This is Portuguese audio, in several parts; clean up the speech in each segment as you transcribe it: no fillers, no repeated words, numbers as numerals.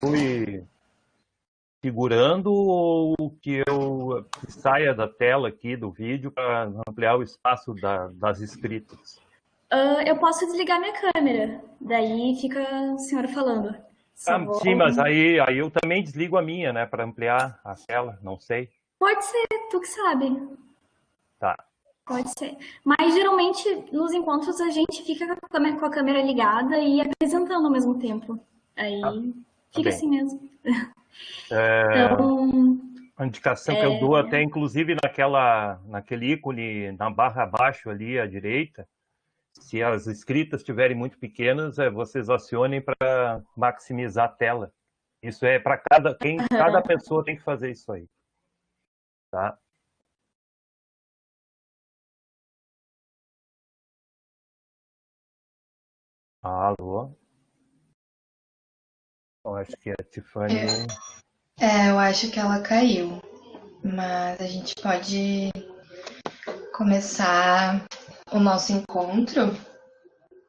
continue segurando ou que eu saia da tela aqui do vídeo para ampliar o espaço das escritas? Eu posso desligar minha câmera, daí fica a senhora falando. Só Ah, vou. sim, mas aí eu também desligo a minha, né, para ampliar a tela, não sei. Pode ser, tu que sabe. Tá, Pode ser. Mas geralmente nos encontros a gente fica com a câmera ligada e apresentando ao mesmo tempo. tá, Aí tá fica bem. assim mesmo. É, Então, a indicação que eu dou até, inclusive, naquele ícone na barra abaixo ali à direita, se as escritas estiverem muito pequenas, vocês acionem para maximizar a tela. Isso é para cada pessoa tem que fazer isso aí, tá? Alô? Eu acho que a Tiffany. Eu acho que ela caiu, mas a gente pode começar o nosso encontro.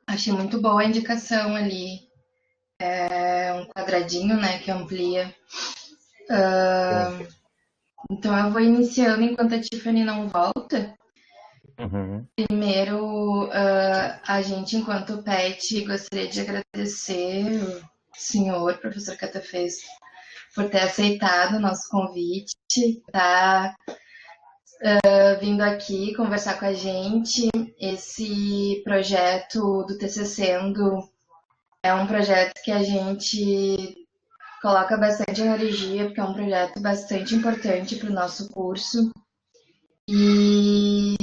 Achei muito boa a indicação ali, é um quadradinho, né, que amplia. Sim. Então eu vou iniciando enquanto a Tiffany não volta. Uhum. Primeiro, a gente, enquanto PET, gostaria de agradecer o senhor, professor Catafés, por ter aceitado o nosso convite, tá vindo aqui conversar com a gente. Esse projeto do TCCendo é um projeto que a gente coloca bastante energia, porque é um projeto bastante importante para o nosso curso. E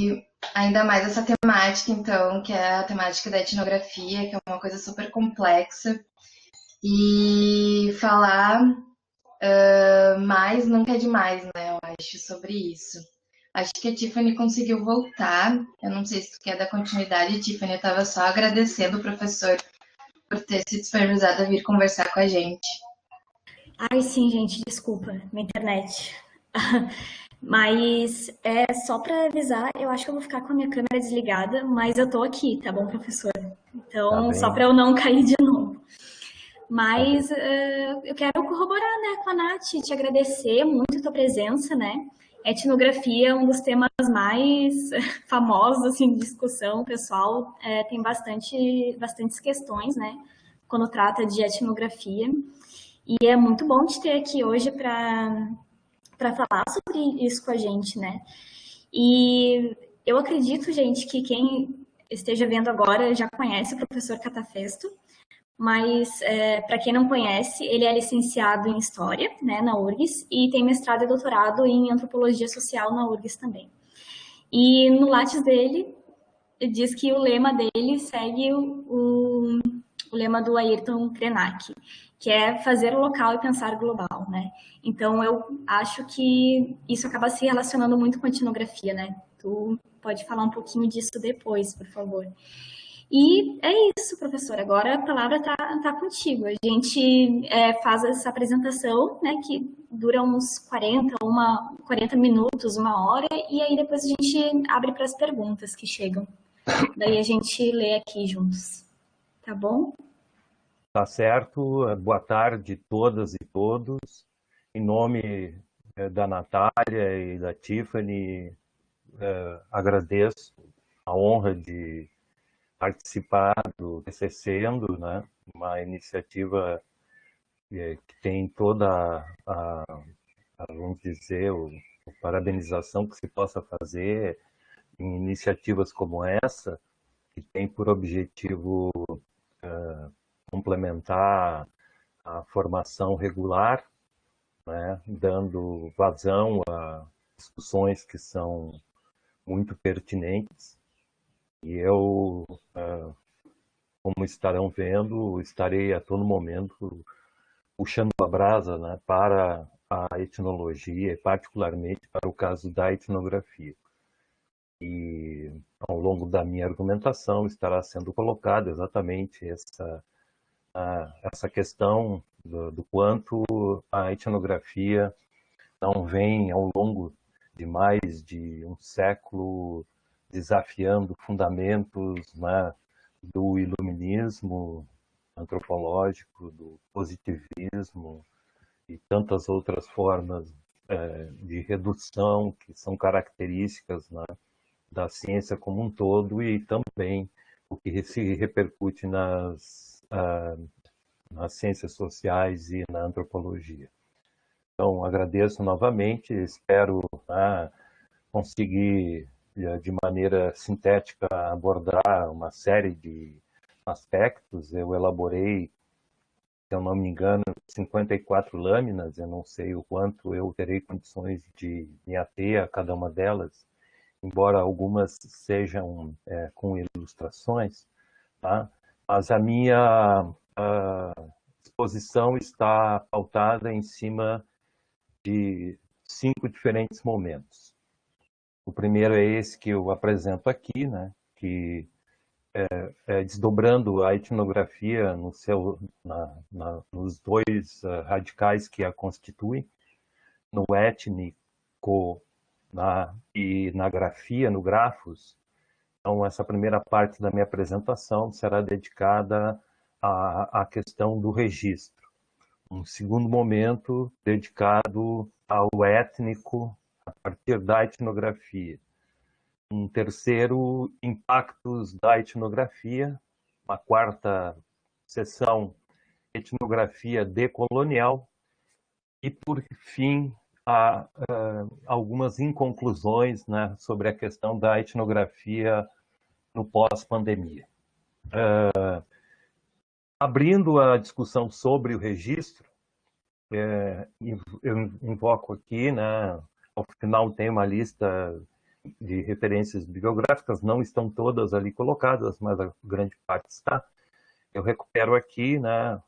ainda mais essa temática, então, que é a temática da etnografia, que é uma coisa super complexa. E falar mais nunca é demais, né? Eu acho, sobre isso. Acho que a Tiffany conseguiu voltar. Eu não sei se tu quer dar continuidade, Tiffany. Eu estava só agradecendo o professor por ter se disponibilizado a vir conversar com a gente. ai sim, gente, desculpa, minha internet. Mas é só para avisar, eu acho que eu vou ficar com a minha câmera desligada, mas eu tô aqui, tá bom, professor? Tá Então, só para bem, eu não cair de novo. tá bem. Mas eu quero corroborar, né, com a Nath, te agradecer muito a tua presença, né? Etnografia é um dos temas mais famosos, assim, de discussão, pessoal. Tem bastantes questões, né, quando trata de etnografia. E é muito bom te ter aqui hoje para falar sobre isso com a gente, né? E eu acredito, gente, que quem esteja vendo agora já conhece o professor Catafesto, mas para quem não conhece, ele é licenciado em História, né, na URGS, e tem mestrado e doutorado em Antropologia Social na URGS também. E no Lattes dele, diz que o lema dele segue o lema do Ayrton Krenak, que é fazer o local e pensar global, né? Então eu acho que isso acaba se relacionando muito com a etnografia, né? Tu pode falar um pouquinho disso depois, por favor. E é isso, professor. Agora a palavra tá contigo. A gente faz essa apresentação, né, que dura uns 40 minutos, uma hora, e aí depois a gente abre para as perguntas que chegam. Daí a gente lê aqui juntos. Tá bom? Tá certo. Boa tarde todas e todos. Em nome da Natália e da Tiffany, agradeço a honra de participar do TCCendo, né? Uma iniciativa que tem toda vamos dizer, a parabenização que se possa fazer em iniciativas como essa, que tem por objetivo complementar a formação regular, né, dando vazão a discussões que são muito pertinentes. E eu, como estarão vendo, estarei a todo momento puxando a brasa, né, para a etnologia e particularmente para o caso da etnografia. E ao longo da minha argumentação estará sendo colocada exatamente essa questão do quanto a etnografia não vem ao longo de mais de um século desafiando fundamentos, né, do iluminismo antropológico, do positivismo e tantas outras formas de redução que são características, né, da ciência como um todo e também o que se repercute nas ciências sociais e na antropologia. Então, agradeço novamente, espero conseguir, de maneira sintética, abordar uma série de aspectos. Eu elaborei, se eu não me engano, 54 lâminas, eu não sei o quanto eu terei condições de me ater a cada uma delas, embora algumas sejam com ilustrações, tá? Mas a minha exposição está pautada em cima de 5 diferentes momentos. O primeiro é esse que eu apresento aqui, né, que desdobrando a etnografia nos dois radicais que a constituem, no étnico e na grafia, no grafos. Então, essa primeira parte da minha apresentação será dedicada à questão do registro. Um segundo momento dedicado ao étnico a partir da etnografia. Um terceiro, impactos da etnografia. Uma quarta sessão, etnografia decolonial. E, por fim, algumas inconclusões, né, sobre a questão da etnografia no pós-pandemia. Abrindo a discussão sobre o registro, eu invoco aqui, né, ao final tem uma lista de referências bibliográficas, não estão todas ali colocadas, mas a grande parte está. Eu recupero aqui, né,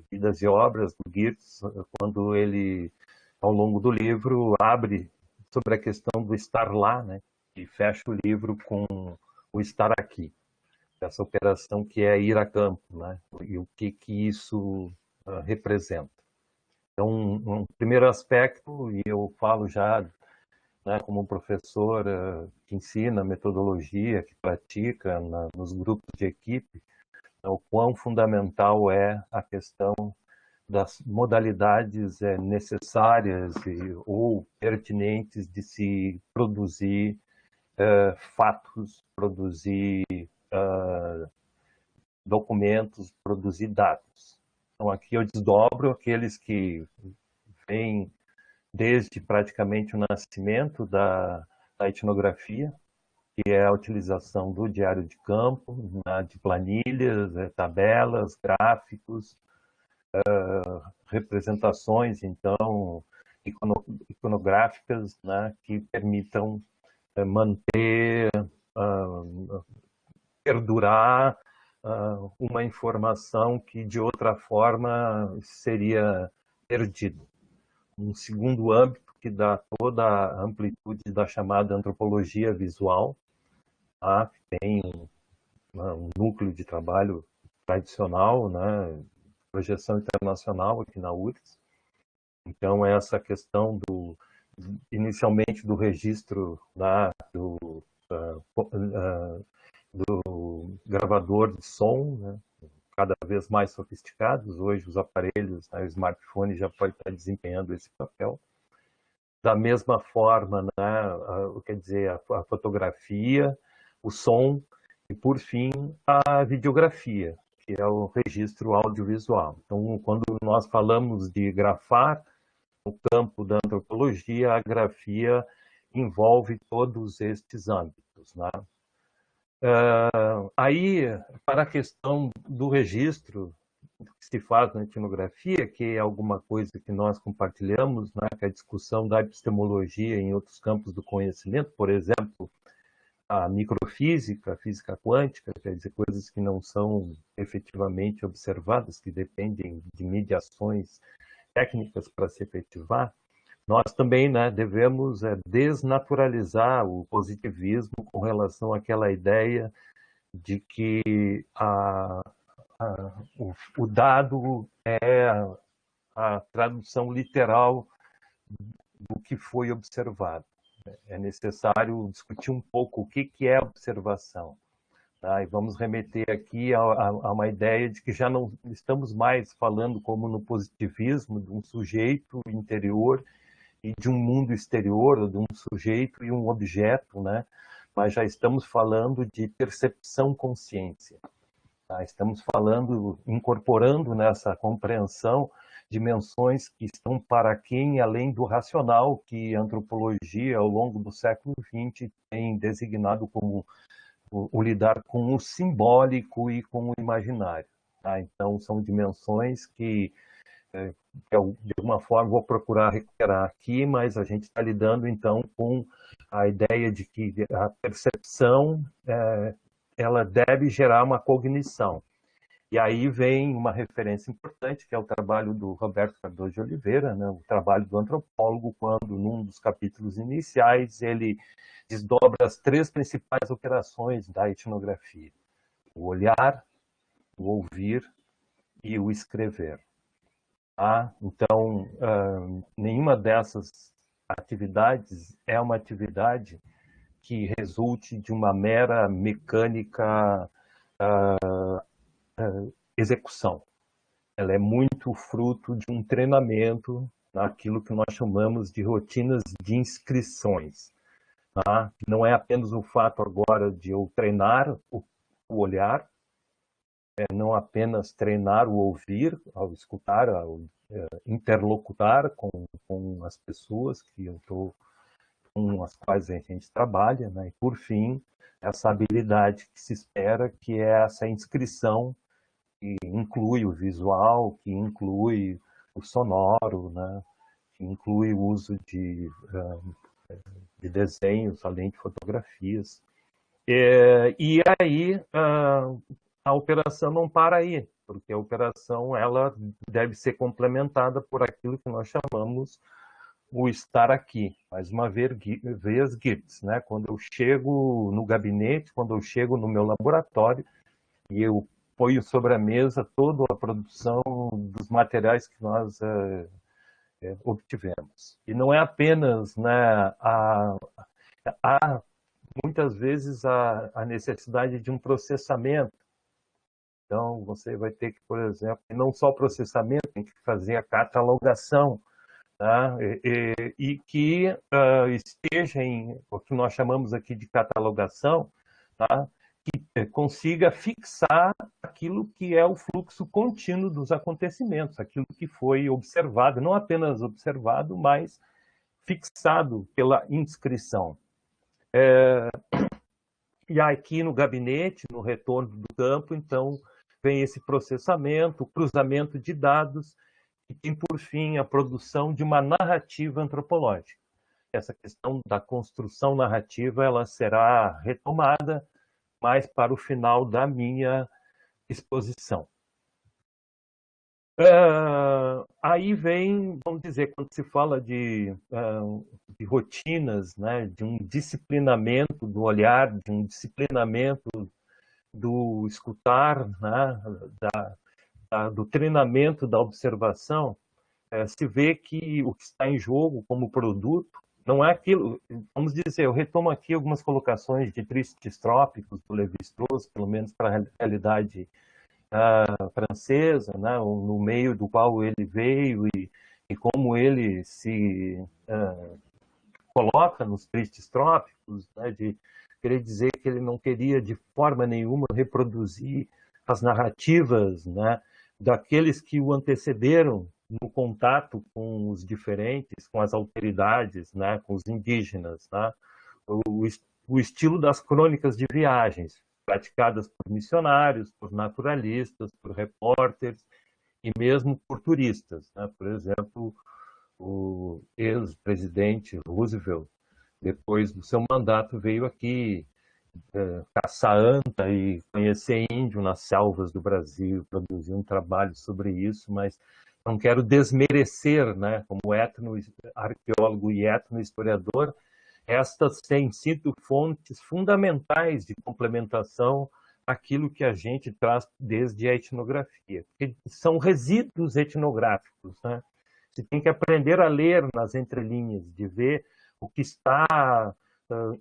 Vidas e Obras do Geertz, quando ele, ao longo do livro, abre sobre a questão do estar lá, né, e fecha o livro com o estar aqui. Essa operação que é ir a campo, né, e o que isso representa. Então, um primeiro aspecto, e eu falo já, né, como professor que ensina metodologia, que pratica nos grupos de equipe, o quão fundamental é a questão das modalidades necessárias ou pertinentes de se produzir fatos, produzir documentos, produzir dados. Então, aqui eu desdobro aqueles que vêm desde praticamente o nascimento da etnografia, que é a utilização do diário de campo, né, de planilhas, tabelas, gráficos, representações, então, iconográficas, né, que permitam manter, perdurar uma informação que, de outra forma, seria perdida. Um segundo âmbito que dá toda a amplitude da chamada antropologia visual, tá? Que tem um núcleo de trabalho tradicional, né? Projeção internacional aqui na URGS. Então, essa questão inicialmente do registro do gravador de som, né? Cada vez mais sofisticados. Hoje os aparelhos, né, o smartphone já pode estar desempenhando esse papel. Da mesma forma, né, quer dizer, a fotografia, o som e, por fim, a videografia, que é o registro audiovisual. Então, quando nós falamos de grafar no campo da antropologia, a grafia envolve todos estes âmbitos, né? Aí, para a questão do registro que se faz na etnografia, que é alguma coisa que nós compartilhamos, né, que é a discussão da epistemologia em outros campos do conhecimento, por exemplo, a microfísica, a física quântica, quer dizer, coisas que não são efetivamente observadas, que dependem de mediações técnicas para se efetivar. Nós também, né, devemos desnaturalizar o positivismo com relação àquela ideia de que o dado é a tradução literal do que foi observado. É necessário discutir um pouco o que é observação. Tá? E vamos remeter aqui a uma ideia de que já não estamos mais falando como no positivismo de um sujeito interior e de um mundo exterior, de um sujeito e um objeto, né? Mas já estamos falando de percepção-consciência. Tá? Estamos falando, incorporando nessa compreensão dimensões que estão para quem além do racional, que a antropologia, ao longo do século XX, tem designado como o lidar com o simbólico e com o imaginário. Tá? Então, são dimensões que, de alguma forma, vou procurar recuperar aqui, mas a gente está lidando, então, com a ideia de que a percepção ela deve gerar uma cognição. E aí vem uma referência importante, que é o trabalho do Roberto Cardoso de Oliveira, né? O trabalho do antropólogo, quando, num dos capítulos iniciais, ele desdobra as 3 principais operações da etnografia: o olhar, o ouvir e o escrever. Tá? Então, nenhuma dessas atividades é uma atividade que resulte de uma mera mecânica execução. Ela é muito fruto de um treinamento naquilo que nós chamamos de rotinas de inscrições. Tá? Não é apenas o fato agora de eu treinar o olhar, não apenas treinar o ouvir, ao escutar, ao interlocutar com as pessoas com as quais a gente trabalha, né? E, por fim, essa habilidade que se espera, que é essa inscrição, que inclui o visual, que inclui o sonoro, né? Que inclui o uso de desenhos, além de fotografias. E aí a operação não para aí, porque a operação ela deve ser complementada por aquilo que nós chamamos o estar aqui. Mais uma vez, GIPS, né? Quando eu chego no gabinete, quando eu chego no meu laboratório, e eu ponho sobre a mesa toda a produção dos materiais que nós obtivemos. E não é apenas, né, há muitas vezes a necessidade de um processamento. Então, você vai ter que, por exemplo, não só o processamento, tem que fazer a catalogação, tá? E que esteja em o que nós chamamos aqui de catalogação, tá? Que consiga fixar aquilo que é o fluxo contínuo dos acontecimentos, aquilo que foi observado, não apenas observado, mas fixado pela inscrição. E aqui no gabinete, no retorno do campo, então, vem esse processamento, o cruzamento de dados, e tem, por fim, a produção de uma narrativa antropológica. Essa questão da construção narrativa ela será retomada mais para o final da minha exposição. Aí vem, vamos dizer, quando se fala de rotinas, né, de um disciplinamento do olhar, de um disciplinamento do escutar, né, do treinamento da observação, se vê que o que está em jogo como produto não é aquilo, vamos dizer, eu retomo aqui algumas colocações de Tristes Trópicos, do Lévi-Strauss, pelo menos para a realidade francesa, né, no meio do qual ele veio e como ele se coloca nos Tristes Trópicos, né, de querer dizer que ele não queria de forma nenhuma reproduzir as narrativas, né, daqueles que o antecederam no contato com os diferentes, com as alteridades, né, com os indígenas, né, o estilo das crônicas de viagens, praticadas por missionários, por naturalistas, por repórteres e mesmo por turistas, né? Por exemplo, o ex-presidente Roosevelt, depois do seu mandato, veio aqui caçar anta e conhecer índio nas selvas do Brasil, produzir um trabalho sobre isso, mas não quero desmerecer, né, como etnoarqueólogo e etnohistoriador, estas têm sido fontes fundamentais de complementação àquilo que a gente traz desde a etnografia, porque são resíduos etnográficos, né? Você tem que aprender a ler nas entrelinhas, de ver o que está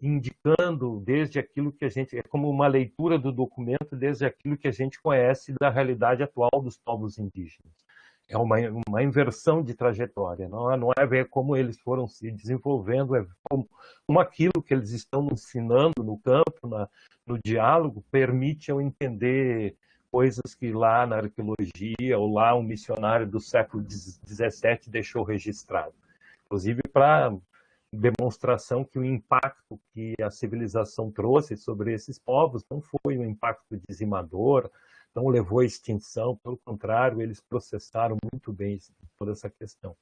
indicando desde aquilo que a gente, é como uma leitura do documento desde aquilo que a gente conhece da realidade atual dos povos indígenas. É uma inversão de trajetória, não é ver como eles foram se desenvolvendo, é como aquilo que eles estão nos ensinando no campo, no diálogo, permite eu entender coisas que lá na arqueologia ou lá um missionário do século XVII deixou registrado. Inclusive para demonstração que o impacto que a civilização trouxe sobre esses povos não foi um impacto dizimador, não levou à extinção, pelo contrário, eles processaram muito bem toda essa questão.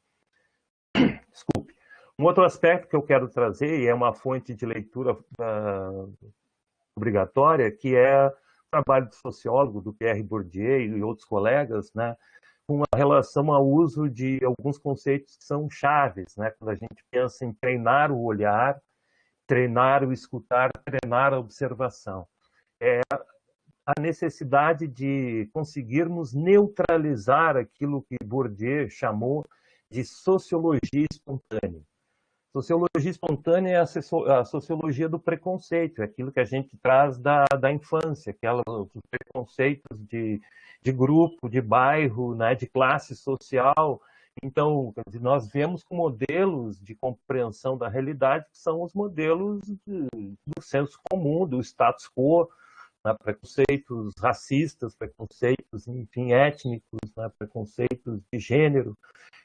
Desculpe. Um outro aspecto que eu quero trazer, e é uma fonte de leitura obrigatória, que é o trabalho do sociólogo, do Pierre Bourdieu e outros colegas, né, com relação ao uso de alguns conceitos que são chaves, né, quando a gente pensa em treinar o olhar, treinar o escutar, treinar a observação. É a necessidade de conseguirmos neutralizar aquilo que Bourdieu chamou de sociologia espontânea. Sociologia espontânea é a sociologia do preconceito, é aquilo que a gente traz da infância, os preconceitos de grupo, de bairro, né, de classe social. Então, nós vemos com modelos de compreensão da realidade que são os modelos do senso comum, do status quo, né, preconceitos racistas, preconceitos, enfim, étnicos, né, preconceitos de gênero.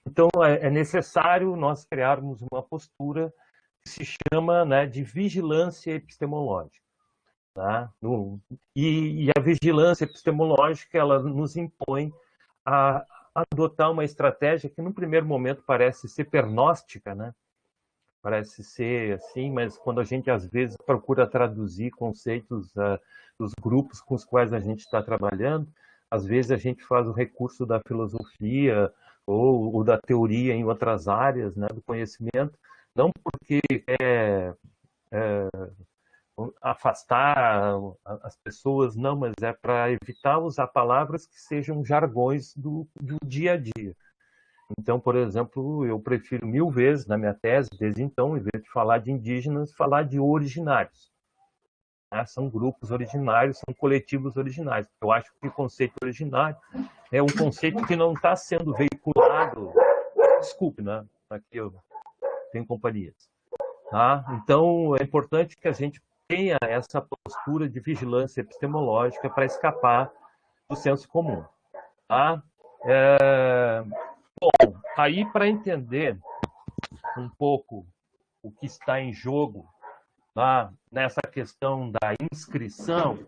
Então, é necessário nós criarmos uma postura que se chama, né, de vigilância epistemológica. Tá? E a vigilância epistemológica, ela nos impõe a adotar uma estratégia que, num primeiro momento, parece ser pernóstica, né? Parece ser assim, mas quando a gente, às vezes, procura traduzir conceitos dos grupos com os quais a gente está trabalhando, às vezes a gente faz o recurso da filosofia ou da teoria em outras áreas, né, do conhecimento, não porque afastar as pessoas, não, mas é para evitar usar palavras que sejam jargões do dia a dia. Então, por exemplo, eu prefiro 1000 vezes na minha tese, desde então, em vez de falar de indígenas, falar de originários. São grupos originários, são coletivos originários. Eu acho que o conceito originário é um conceito que não está sendo veiculado. Desculpe, né? Aqui eu tenho companhias. Tá? Então, é importante que a gente tenha essa postura de vigilância epistemológica para escapar do senso comum. Tá? Bom, aí para entender um pouco o que está em jogo, tá, nessa questão da inscrição,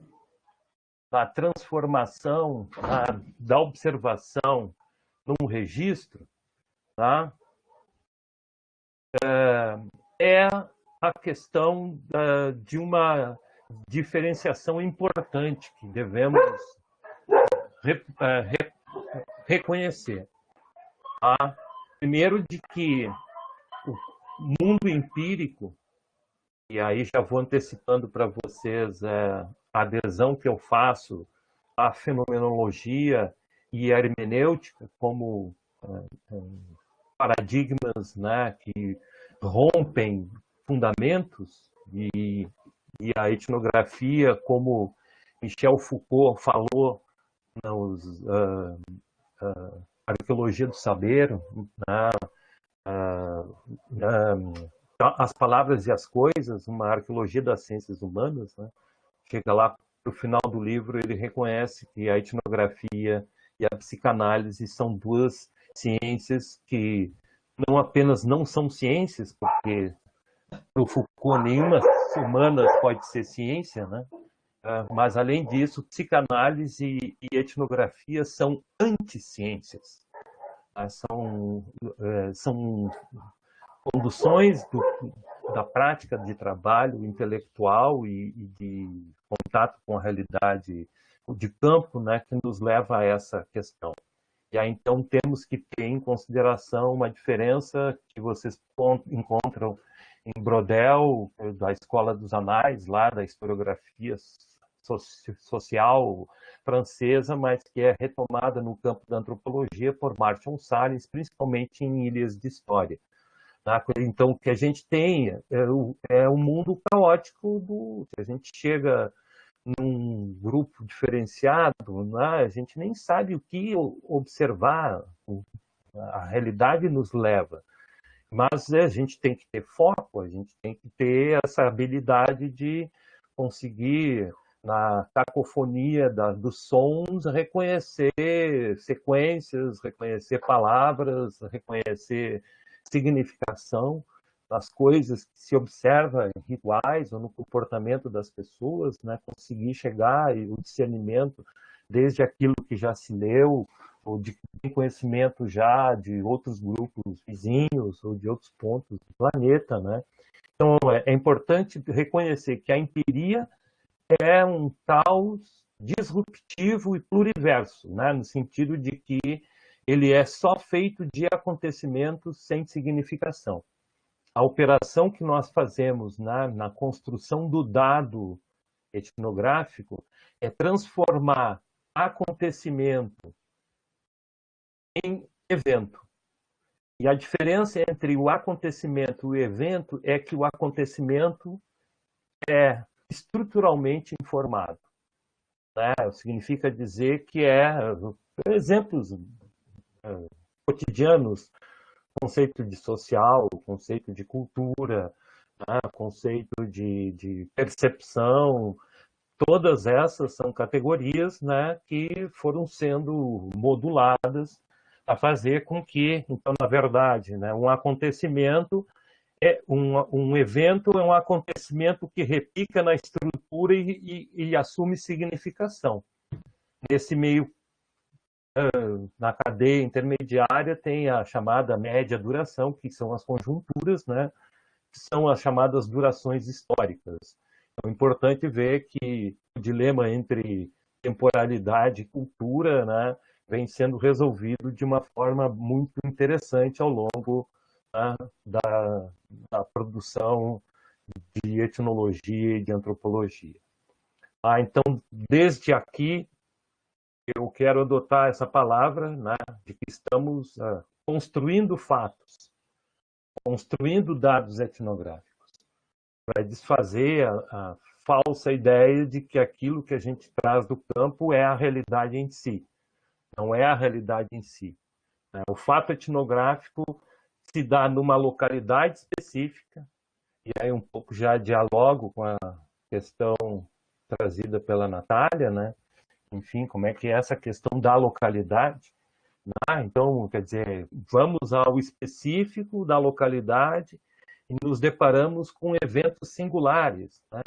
da transformação, tá, da observação num registro, tá, é a questão de uma diferenciação importante que devemos reconhecer. Tá? Primeiro, de que o mundo empírico, e aí já vou antecipando para vocês a adesão que eu faço à fenomenologia e à hermenêutica como paradigmas, né, que rompem fundamentos, e a etnografia, como Michel Foucault falou, arqueologia do saber, né, as palavras e as coisas, uma arqueologia das ciências humanas, né? Chega lá para o final do livro, ele reconhece que a etnografia e a psicanálise são duas ciências que não apenas não são ciências, porque para o Foucault nenhuma humana pode ser ciência, né? Mas além disso, psicanálise e etnografia são anticiências. São conduções da prática de trabalho intelectual e de contato com a realidade de campo, né, que nos leva a essa questão. E aí, então, temos que ter em consideração uma diferença que vocês encontram em Brodel, da Escola dos Anais, lá da historiografia social francesa, mas que é retomada no campo da antropologia por Marshall Salins, principalmente em Ilhas de História. Tá? Então, o que a gente tem é um mundo caótico se a gente chega num grupo diferenciado, né, a gente nem sabe o que observar, a realidade nos leva. Mas a gente tem que ter foco, a gente tem que ter essa habilidade de conseguir, na cacofonia dos sons, reconhecer sequências, reconhecer palavras, reconhecer significação das coisas que se observa em rituais ou no comportamento das pessoas, né? Conseguir chegar e o discernimento desde aquilo que já se leu, ou de conhecimento já de outros grupos vizinhos ou de outros pontos do planeta, né? Então, é importante reconhecer que a empiria é um caos disruptivo e pluriverso, né? No sentido de que ele é só feito de acontecimentos sem significação. A operação que nós fazemos na construção do dado etnográfico é transformar acontecimento em evento. E a diferença entre o acontecimento e o evento é que o acontecimento é estruturalmente informado, né? Significa dizer que exemplos cotidianos, conceito de social, conceito de cultura, né? Conceito de percepção, todas essas são categorias, né, que foram sendo moduladas a fazer com que, então, na verdade, né, um acontecimento um evento é um acontecimento que repica na estrutura e assume significação. Nesse meio, na cadeia intermediária, tem a chamada média duração, que são as conjunturas, né, que são as chamadas durações históricas. É importante ver que o dilema entre temporalidade e cultura, né, vem sendo resolvido de uma forma muito interessante ao longo, né, da produção de etnologia e de antropologia. Então, desde aqui, eu quero adotar essa palavra, né, de que estamos construindo fatos, construindo dados etnográficos, para desfazer a falsa ideia de que aquilo que a gente traz do campo é a realidade em si. Não é a realidade em si. O fato etnográfico se dá numa localidade específica, e aí um pouco já dialogo com a questão trazida pela Natália, né? Enfim, como é que é essa questão da localidade? Então, quer dizer, vamos ao específico da localidade e nos deparamos com eventos singulares, né?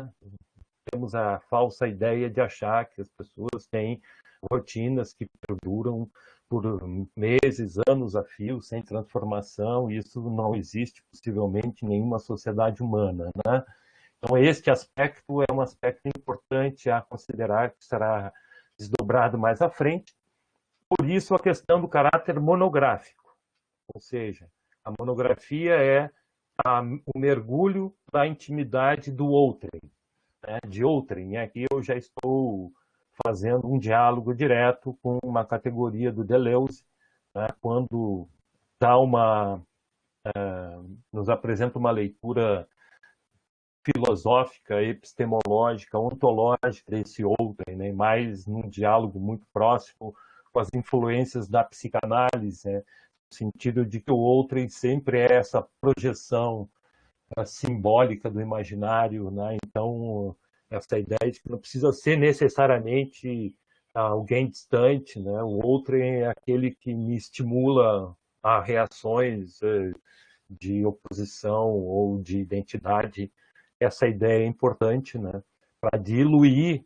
Temos a falsa ideia de achar que as pessoas têm rotinas que perduram por meses, anos a fio, sem transformação, e isso não existe possivelmente em nenhuma sociedade humana, né? Então, este aspecto é um aspecto importante a considerar, que será desdobrado mais à frente. Por isso, a questão do caráter monográfico, ou seja, a monografia é o mergulho da intimidade do outrem, né? De outrem. Aqui eu já estou fazendo um diálogo direto com uma categoria do Deleuze, né? Quando nos apresenta uma leitura filosófica, epistemológica, ontológica desse outrem, né? Mais num diálogo muito próximo com as influências da psicanálise, né? No sentido de que o outrem sempre é essa projeção simbólica do imaginário, né? Então, essa ideia de que não precisa ser necessariamente alguém distante, né? O outrem é aquele que me estimula a reações de oposição ou de identidade. Essa ideia é importante, né? Para diluir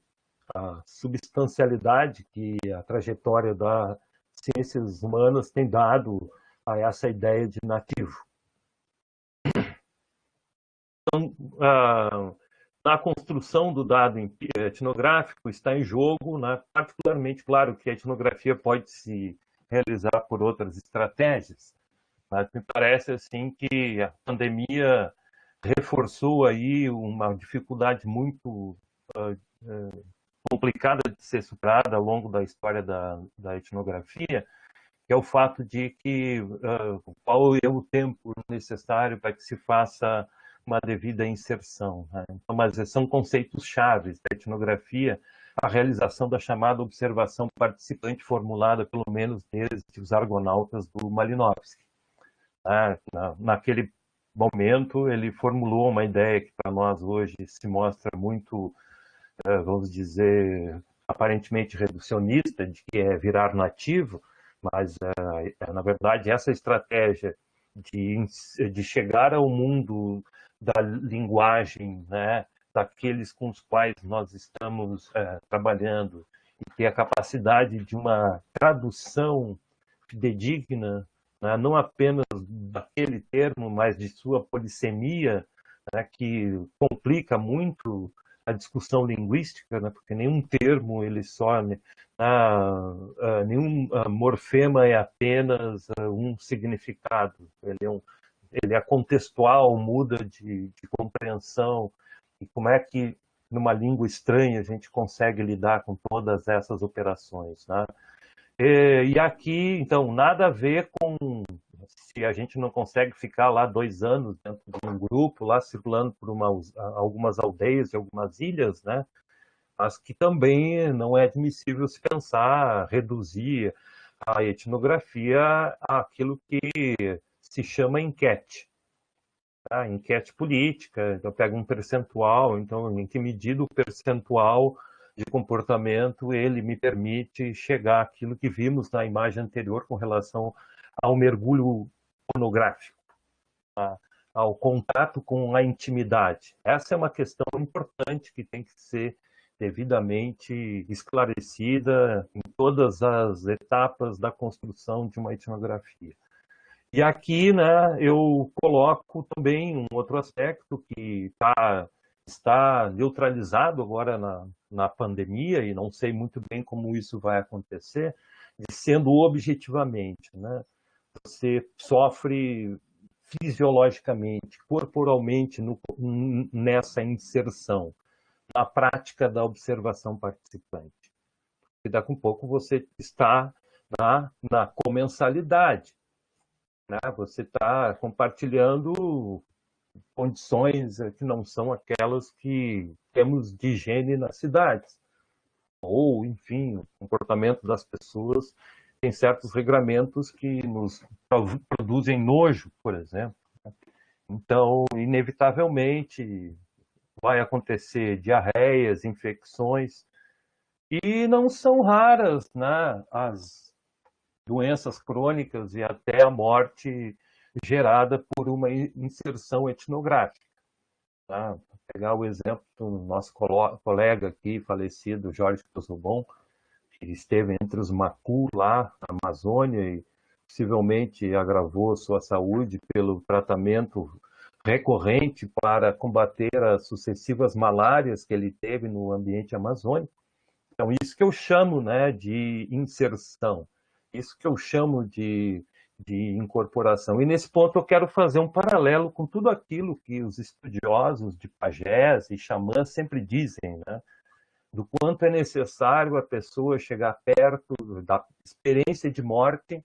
a substancialidade que a trajetória das ciências humanas tem dado a essa ideia de nativo. Então, na construção do dado etnográfico está em jogo, né? Particularmente, claro, que a etnografia pode se realizar por outras estratégias, mas me parece assim que a pandemia reforçou aí uma dificuldade muito complicada de ser superada ao longo da história da etnografia, que é o fato de que qual é o tempo necessário para que se faça uma devida inserção, né? Então, mas são conceitos chaves da etnografia, a realização da chamada observação participante formulada pelo menos desde os argonautas do Malinowski. Naquele momento, ele formulou uma ideia que para nós hoje se mostra muito, vamos dizer, aparentemente reducionista, de que é virar nativo, mas, na verdade, essa estratégia de chegar ao mundo da linguagem, né, daqueles com os quais nós estamos trabalhando, e ter a capacidade de uma tradução fidedigna, né, não apenas daquele termo, mas de sua polissemia, né, que complica muito a discussão linguística, né, porque nenhum termo ele só, nenhum morfema é apenas um significado, ele é contextual, muda de compreensão, e como é que numa língua estranha a gente consegue lidar com todas essas operações, né? E aqui, então, nada a ver com se a gente não consegue ficar lá 2 anos dentro de um grupo, lá circulando por algumas aldeias e algumas ilhas, né? Mas que também não é admissível se pensar, reduzir a etnografia àquilo que se chama enquete. Tá? Enquete política, então pega um percentual, então em que medida o percentual de comportamento ele me permite chegar àquilo que vimos na imagem anterior com relação ao mergulho pornográfico, tá? Ao contato com a intimidade. Essa é uma questão importante que tem que ser devidamente esclarecida em todas as etapas da construção de uma etnografia. E aqui, né, eu coloco também um outro aspecto que está neutralizado agora na pandemia, e não sei muito bem como isso vai acontecer, sendo objetivamente, né? Você sofre fisiologicamente, corporalmente nessa inserção, na prática da observação participante. E daqui a pouco você está na comensalidade, né? Você está compartilhando condições que não são aquelas que temos de higiene nas cidades. Ou, enfim, o comportamento das pessoas tem certos regramentos que nos produzem nojo, por exemplo. Então, inevitavelmente, vai acontecer diarreias, infecções, e não são raras, né, as doenças crônicas e até a morte gerada por uma inserção etnográfica. Tá? Vou pegar o exemplo do nosso colega aqui, falecido, Jorge Pozzobon, que esteve entre os Macu lá na Amazônia e possivelmente agravou sua saúde pelo tratamento recorrente para combater as sucessivas malárias que ele teve no ambiente amazônico. Então, isso que eu chamo, né, de inserção, isso que eu chamo de incorporação. E nesse ponto eu quero fazer um paralelo com tudo aquilo que os estudiosos de pajés e xamãs sempre dizem, né, do quanto é necessário a pessoa chegar perto da experiência de morte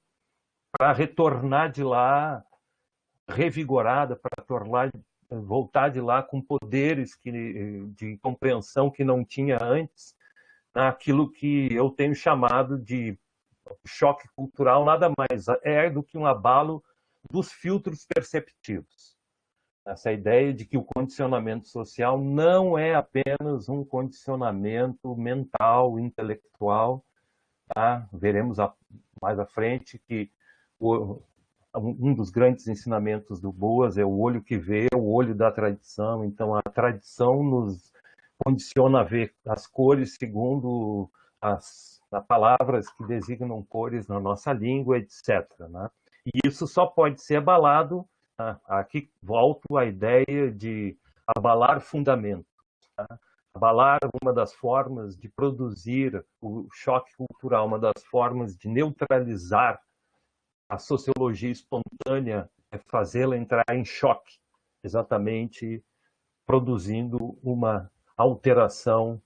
para retornar de lá revigorada, para voltar de lá com poderes de compreensão que não tinha antes, naquilo que eu tenho chamado de choque cultural, nada mais é do que um abalo dos filtros perceptivos. Essa ideia de que o condicionamento social não é apenas um condicionamento mental, intelectual. Tá? Veremos mais à frente que um dos grandes ensinamentos do Boas é o olho que vê, o olho da tradição. Então, a tradição nos condiciona a ver as cores segundo as palavras que designam cores na nossa língua, etc. Né? E isso só pode ser abalado, aqui volto à ideia de abalar fundamentos. Tá? Abalar uma das formas de produzir o choque cultural, uma das formas de neutralizar a sociologia espontânea é fazê-la entrar em choque, exatamente produzindo uma alteração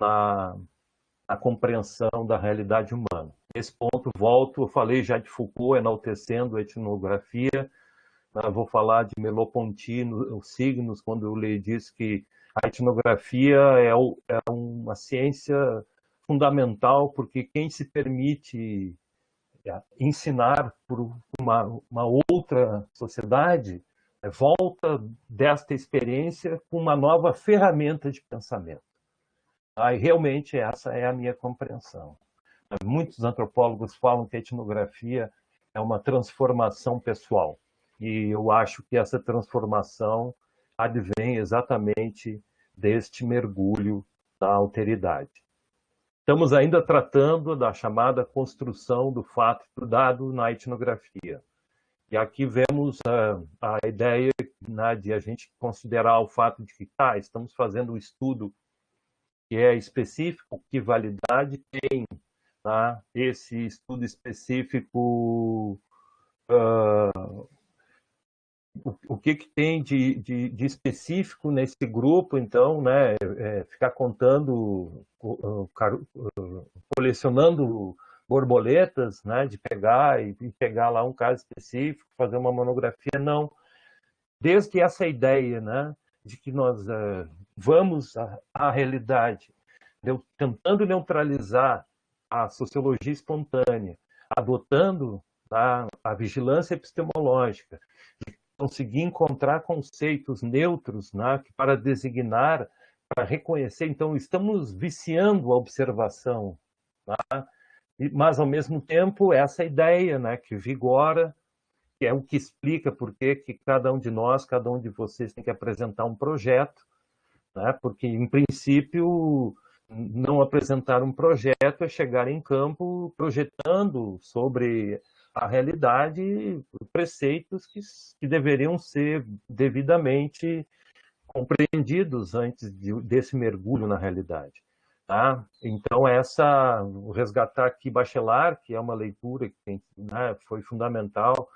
na compreensão da realidade humana. Nesse ponto, volto, eu falei já de Foucault, enaltecendo a etnografia, vou falar de Merleau-Ponty, os signos, quando eu lhe disse que a etnografia é uma ciência fundamental, porque quem se permite ensinar por uma outra sociedade volta desta experiência com uma nova ferramenta de pensamento. E realmente essa é a minha compreensão. Muitos antropólogos falam que a etnografia é uma transformação pessoal. E eu acho que essa transformação advém exatamente deste mergulho da alteridade. Estamos ainda tratando da chamada construção do fato estudado na etnografia. E aqui vemos a ideia, né, de a gente considerar o fato de que estamos fazendo um estudo que é específico, que validade tem, tá? Esse estudo específico, o que tem de específico nesse grupo, então, né? Ficar contando, colecionando borboletas, né? De pegar e pegar lá um caso específico, fazer uma monografia, não. Desde essa ideia, né? De que nós vamos à realidade, tentando neutralizar a sociologia espontânea, adotando a vigilância epistemológica, de conseguir encontrar conceitos neutros, né, para designar, para reconhecer. Então, estamos viciando a observação, tá? Mas, ao mesmo tempo, essa ideia, né, que vigora, que é o que explica por que cada um de nós, cada um de vocês tem que apresentar um projeto, né? Porque, em princípio, não apresentar um projeto é chegar em campo projetando sobre a realidade preceitos que deveriam ser devidamente compreendidos antes desse mergulho na realidade. Tá? Então, resgatar aqui Bachelard, que é uma leitura que tem, né, foi fundamental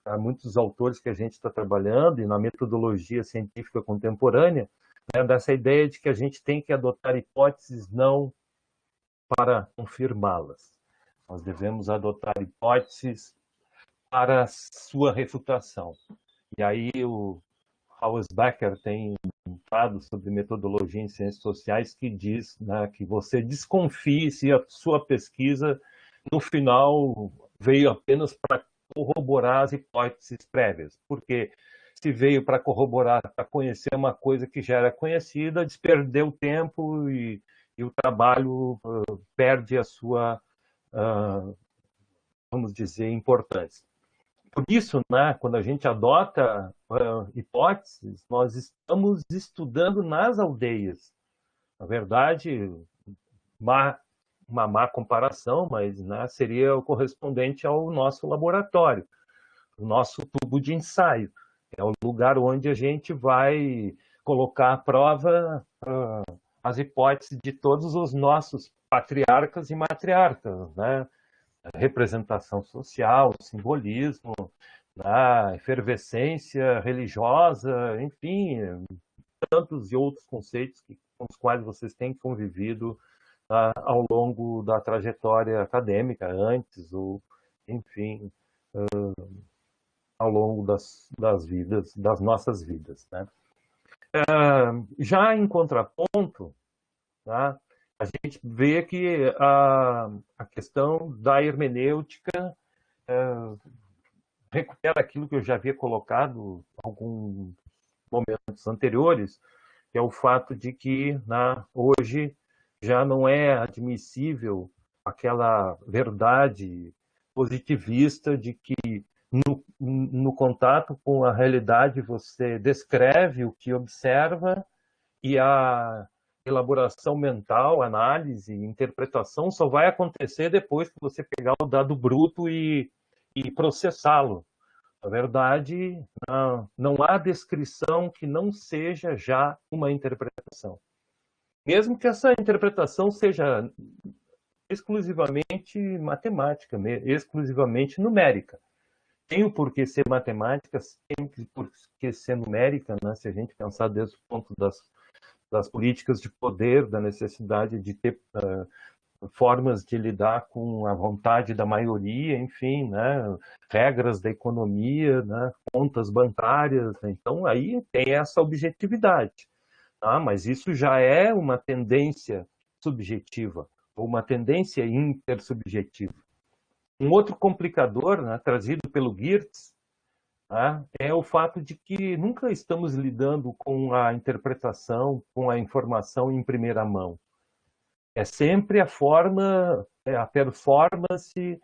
para muitos autores que a gente está trabalhando, e na metodologia científica contemporânea, né, dessa ideia de que a gente tem que adotar hipóteses não para confirmá-las. Nós devemos adotar hipóteses para sua refutação. E aí o Howard Becker tem um trado sobre metodologia em ciências sociais que diz, né, que você desconfie se a sua pesquisa, no final, veio apenas para corroborar as hipóteses prévias. Porque se veio para corroborar, para conhecer uma coisa que já era conhecida, desperdeu o tempo e o trabalho perde a sua, vamos dizer, importância. Por isso, né, quando a gente adota hipóteses, nós estamos estudando nas aldeias. Na verdade, uma má comparação, mas, né, seria o correspondente ao nosso laboratório, o nosso tubo de ensaio. É o lugar onde a gente vai colocar à prova as hipóteses de todos os nossos patriarcas e matriarcas, né? Representação social, simbolismo, efervescência religiosa, enfim, tantos e outros conceitos com os quais vocês têm convivido ao longo da trajetória acadêmica, antes ou, enfim, ao longo das vidas, das nossas vidas, né? Já em contraponto, tá? A gente vê que a questão da hermenêutica recupera aquilo que eu já havia colocado em alguns momentos anteriores, que é o fato de que hoje já não é admissível aquela verdade positivista de que no contato com a realidade você descreve o que observa e a elaboração mental, análise, interpretação só vai acontecer depois que você pegar o dado bruto e processá-lo. Na verdade, não há descrição que não seja já uma interpretação. Mesmo que essa interpretação seja exclusivamente matemática, exclusivamente numérica. Tem o porquê ser matemática, sempre porquê ser numérica, né? Se a gente pensar desde o ponto das políticas de poder, da necessidade de ter formas de lidar com a vontade da maioria, enfim, né? Regras da economia, né? Contas bancárias, né? Então aí tem essa objetividade, tá? Mas isso já é uma tendência subjetiva, ou uma tendência intersubjetiva. Um outro complicador, né, trazido pelo Geertz, né, é o fato de que nunca estamos lidando com a interpretação, com a informação em primeira mão. É sempre a forma, a performance,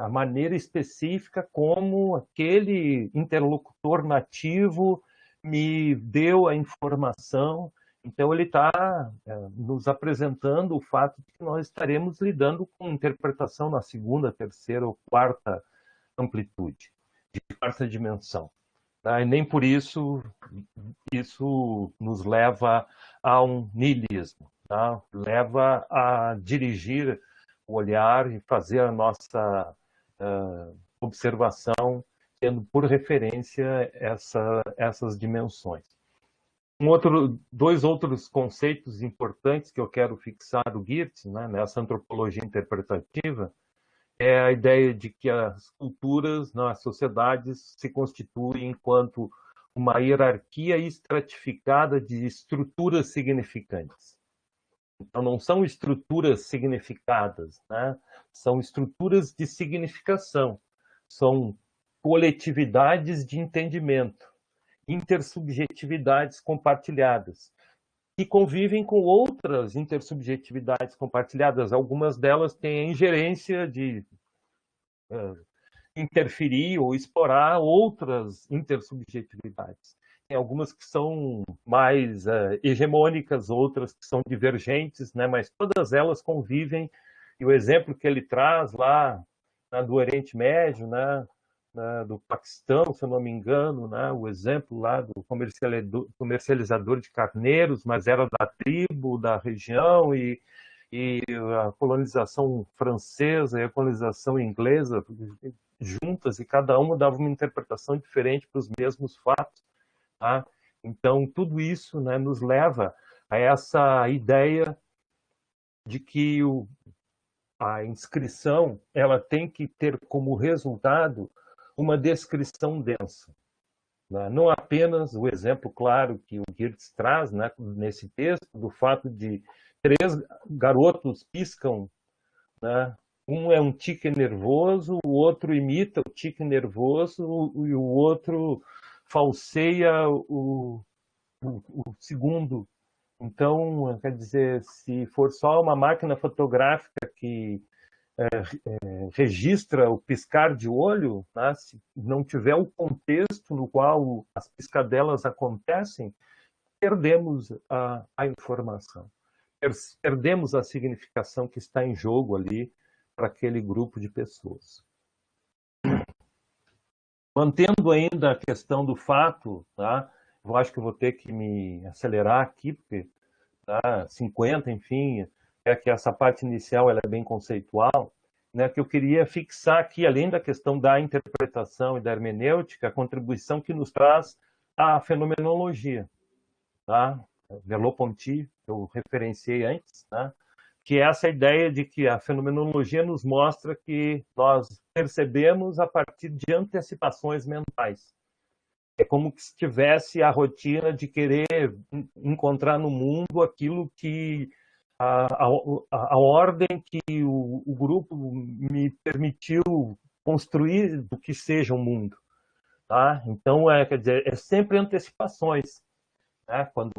a maneira específica como aquele interlocutor nativo me deu a informação. Então, ele está nos apresentando o fato de que nós estaremos lidando com interpretação na segunda, terceira ou quarta amplitude, de quarta dimensão. Tá? E nem por isso nos leva a um niilismo. Tá? Leva a dirigir o olhar e fazer a nossa observação tendo por referência essas dimensões. Dois outros conceitos importantes que eu quero fixar do Geertz, né, nessa antropologia interpretativa, é a ideia de que as culturas, as sociedades se constituem enquanto uma hierarquia estratificada de estruturas significantes. Então, não são estruturas significadas, né? São estruturas de significação, são coletividades de entendimento, intersubjetividades compartilhadas, que convivem com outras intersubjetividades compartilhadas. Algumas delas têm a ingerência de interferir ou explorar outras intersubjetividades. Tem algumas que são mais hegemônicas, outras que são divergentes, né? Mas todas elas convivem. E o exemplo que ele traz lá do Oriente Médio, né? Do Paquistão, se eu não me engano, né? O exemplo lá do comercializador de carneiros, mas era da tribo, da região, e a colonização francesa e a colonização inglesa juntas, e cada uma dava uma interpretação diferente para os mesmos fatos. Tá? Então, tudo isso, né, nos leva a essa ideia de que a inscrição ela tem que ter como resultado uma descrição densa. Né? Não apenas o exemplo claro que o Geertz traz, né, nesse texto, do fato de 3 garotos piscam, né? Um é um tique nervoso, o outro imita o tique nervoso e o outro falseia o segundo. Então, quer dizer, se for só uma máquina fotográfica que registra o piscar de olho, né? Se não tiver o contexto no qual as piscadelas acontecem, perdemos a informação. Perdemos a significação que está em jogo ali para aquele grupo de pessoas. Mantendo ainda a questão do fato, tá? Eu acho que eu vou ter que me acelerar aqui, porque tá, 50, enfim, é que essa parte inicial ela é bem conceitual, né? Que eu queria fixar aqui, além da questão da interpretação e da hermenêutica, a contribuição que nos traz a fenomenologia. Tá? Merleau-Ponty, que eu referenciei antes, né? Que é essa ideia de que a fenomenologia nos mostra que nós percebemos a partir de antecipações mentais. É como se tivesse a rotina de querer encontrar no mundo aquilo que a ordem que o grupo me permitiu construir do que seja o mundo. Tá? Então, quer dizer, é sempre antecipações. Né? Quando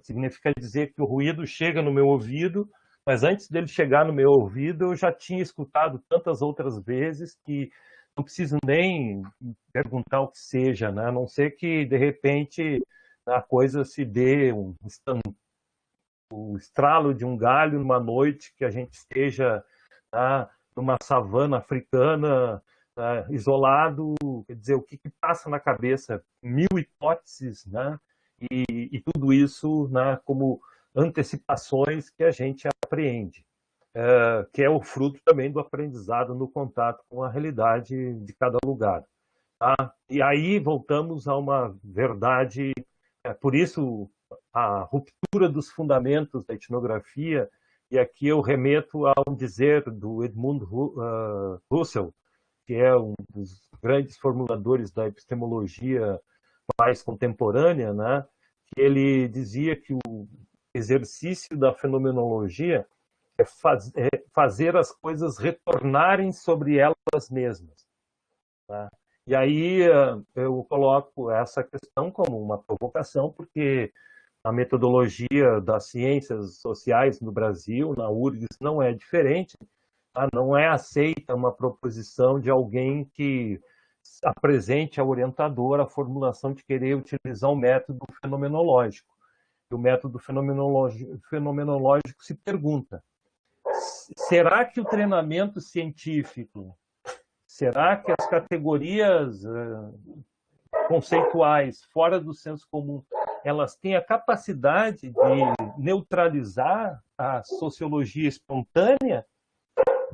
significa dizer que o ruído chega no meu ouvido, mas antes dele chegar no meu ouvido, eu já tinha escutado tantas outras vezes que não preciso nem perguntar o que seja, né? A não ser que, de repente, a coisa se dê o estralo de um galho numa noite que a gente esteja numa savana africana, isolado. Quer dizer, o que passa na cabeça? 1000 hipóteses, né? E tudo isso, né, como antecipações que a gente apreende, que é o fruto também do aprendizado no contato com a realidade de cada lugar. Tá? E aí voltamos a uma verdade, por isso a ruptura dos fundamentos da etnografia e aqui eu remeto a um dizer do Edmund Husserl, que é um dos grandes formuladores da epistemologia mais contemporânea, né? Que ele dizia que o exercício da fenomenologia é fazer as coisas retornarem sobre elas mesmas. Tá? E aí eu coloco essa questão como uma provocação, porque a metodologia das ciências sociais no Brasil, na URGS, não é diferente. Tá? Não é aceita uma proposição de alguém que apresente ao orientador a formulação de querer utilizar o método fenomenológico. E o método fenomenológico se pergunta: será que o treinamento científico, será que as categorias conceituais fora do senso comum, elas têm a capacidade de neutralizar a sociologia espontânea?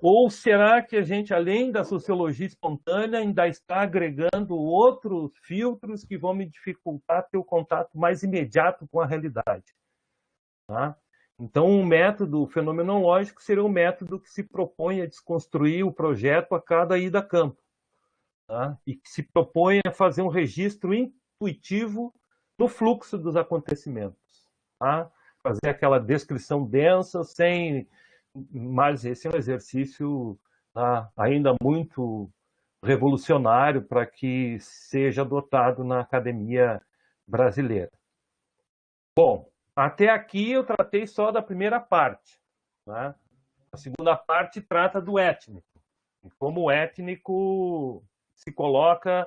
Ou será que a gente, além da sociologia espontânea, ainda está agregando outros filtros que vão me dificultar ter o contato mais imediato com a realidade? Tá? Então, um método fenomenológico seria um método que se propõe a desconstruir o projeto a cada ida a campo. Tá? E que se propõe a fazer um registro intuitivo do fluxo dos acontecimentos. Tá? Fazer aquela descrição densa, sem... Mas esse é um exercício ainda muito revolucionário para que seja adotado na academia brasileira. Bom, até aqui eu tratei só da primeira parte. Né? A segunda parte trata do étnico, e como o étnico se coloca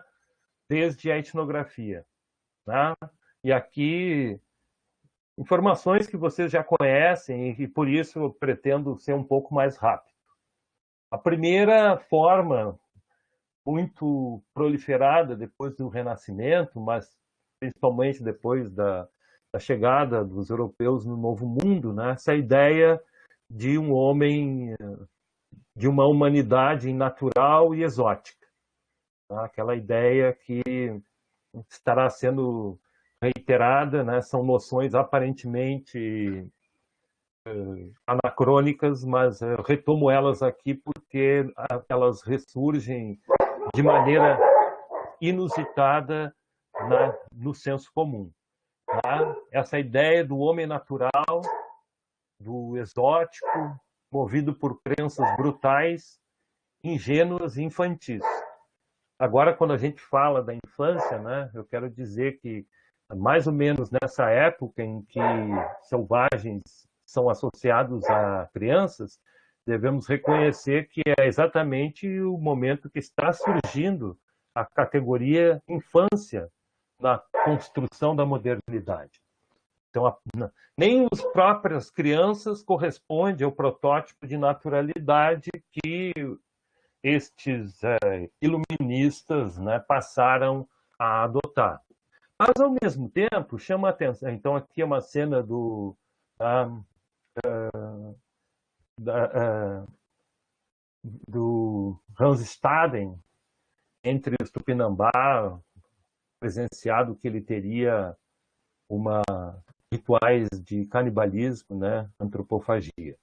desde a etnografia. Né? E aqui, informações que vocês já conhecem, e por isso eu pretendo ser um pouco mais rápido. A primeira forma, muito proliferada depois do Renascimento, mas principalmente depois da chegada dos europeus no Novo Mundo, né? Essa ideia de um homem, de uma humanidade natural e exótica. Tá? Aquela ideia que estará sendo reiterada, né? São noções aparentemente anacrônicas, mas eu retomo elas aqui porque elas ressurgem de maneira inusitada no senso comum. Tá? Essa ideia do homem natural, do exótico, movido por crenças brutais, ingênuas e infantis. Agora, quando a gente fala da infância, né, eu quero dizer que, mais ou menos nessa época em que selvagens são associados a crianças, devemos reconhecer que é exatamente o momento que está surgindo a categoria infância na construção da modernidade. Então, nem as próprias crianças correspondem ao protótipo de naturalidade que estes iluministas, né, passaram a adotar. Mas, ao mesmo tempo, chama a atenção... Então, aqui é uma cena do Hans Staden, entre os Tupinambá, presenciado que ele teria rituais de canibalismo, né, antropofagia.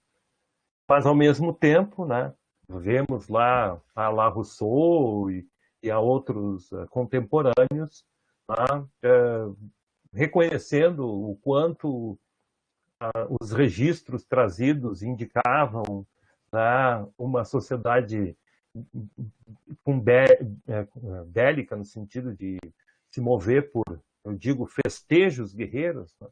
Mas, ao mesmo tempo, né, vemos lá a Rousseau e a outros contemporâneos reconhecendo o quanto os registros trazidos indicavam uma sociedade bélica, no sentido de se mover por, eu digo, festejos guerreiros, né?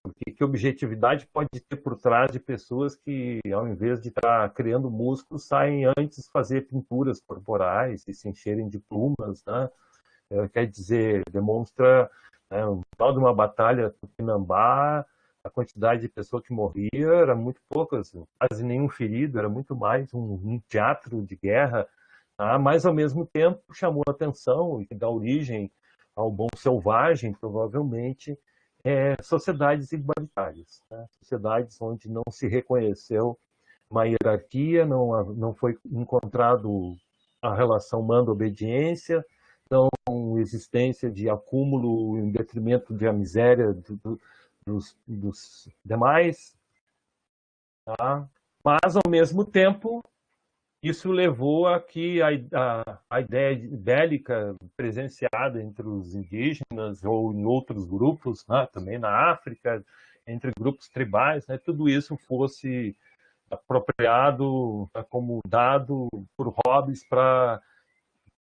Porque que objetividade pode ter por trás de pessoas que, ao invés de estar criando músculos, saem antes fazer pinturas corporais e se encherem de plumas, né? Quer dizer, demonstra, né, no final de uma batalha Tupinambá, a quantidade de pessoas que morria era muito pouca, quase nenhum ferido, era muito mais um teatro de guerra, tá? Mas, ao mesmo tempo, chamou a atenção e dá origem ao bom selvagem, provavelmente, sociedades igualitárias, né? Sociedades onde não se reconheceu uma hierarquia, não foi encontrado a relação mando-obediência, não existência de acúmulo em detrimento da miséria dos demais. tá? Mas, ao mesmo tempo, isso levou a que a ideia bélica presenciada entre os indígenas ou em outros grupos, né, também na África, entre grupos tribais, né, tudo isso fosse apropriado como dado por Hobbes para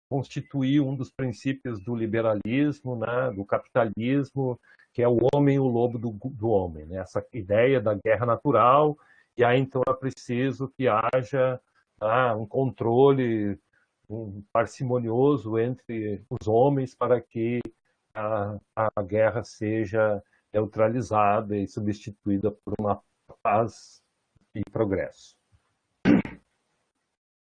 constituir um dos princípios do liberalismo, né, do capitalismo, que é o homem e o lobo do homem, né? Essa ideia da guerra natural, e aí então é preciso que haja um controle parcimonioso entre os homens para que a guerra seja neutralizada e substituída por uma paz e progresso.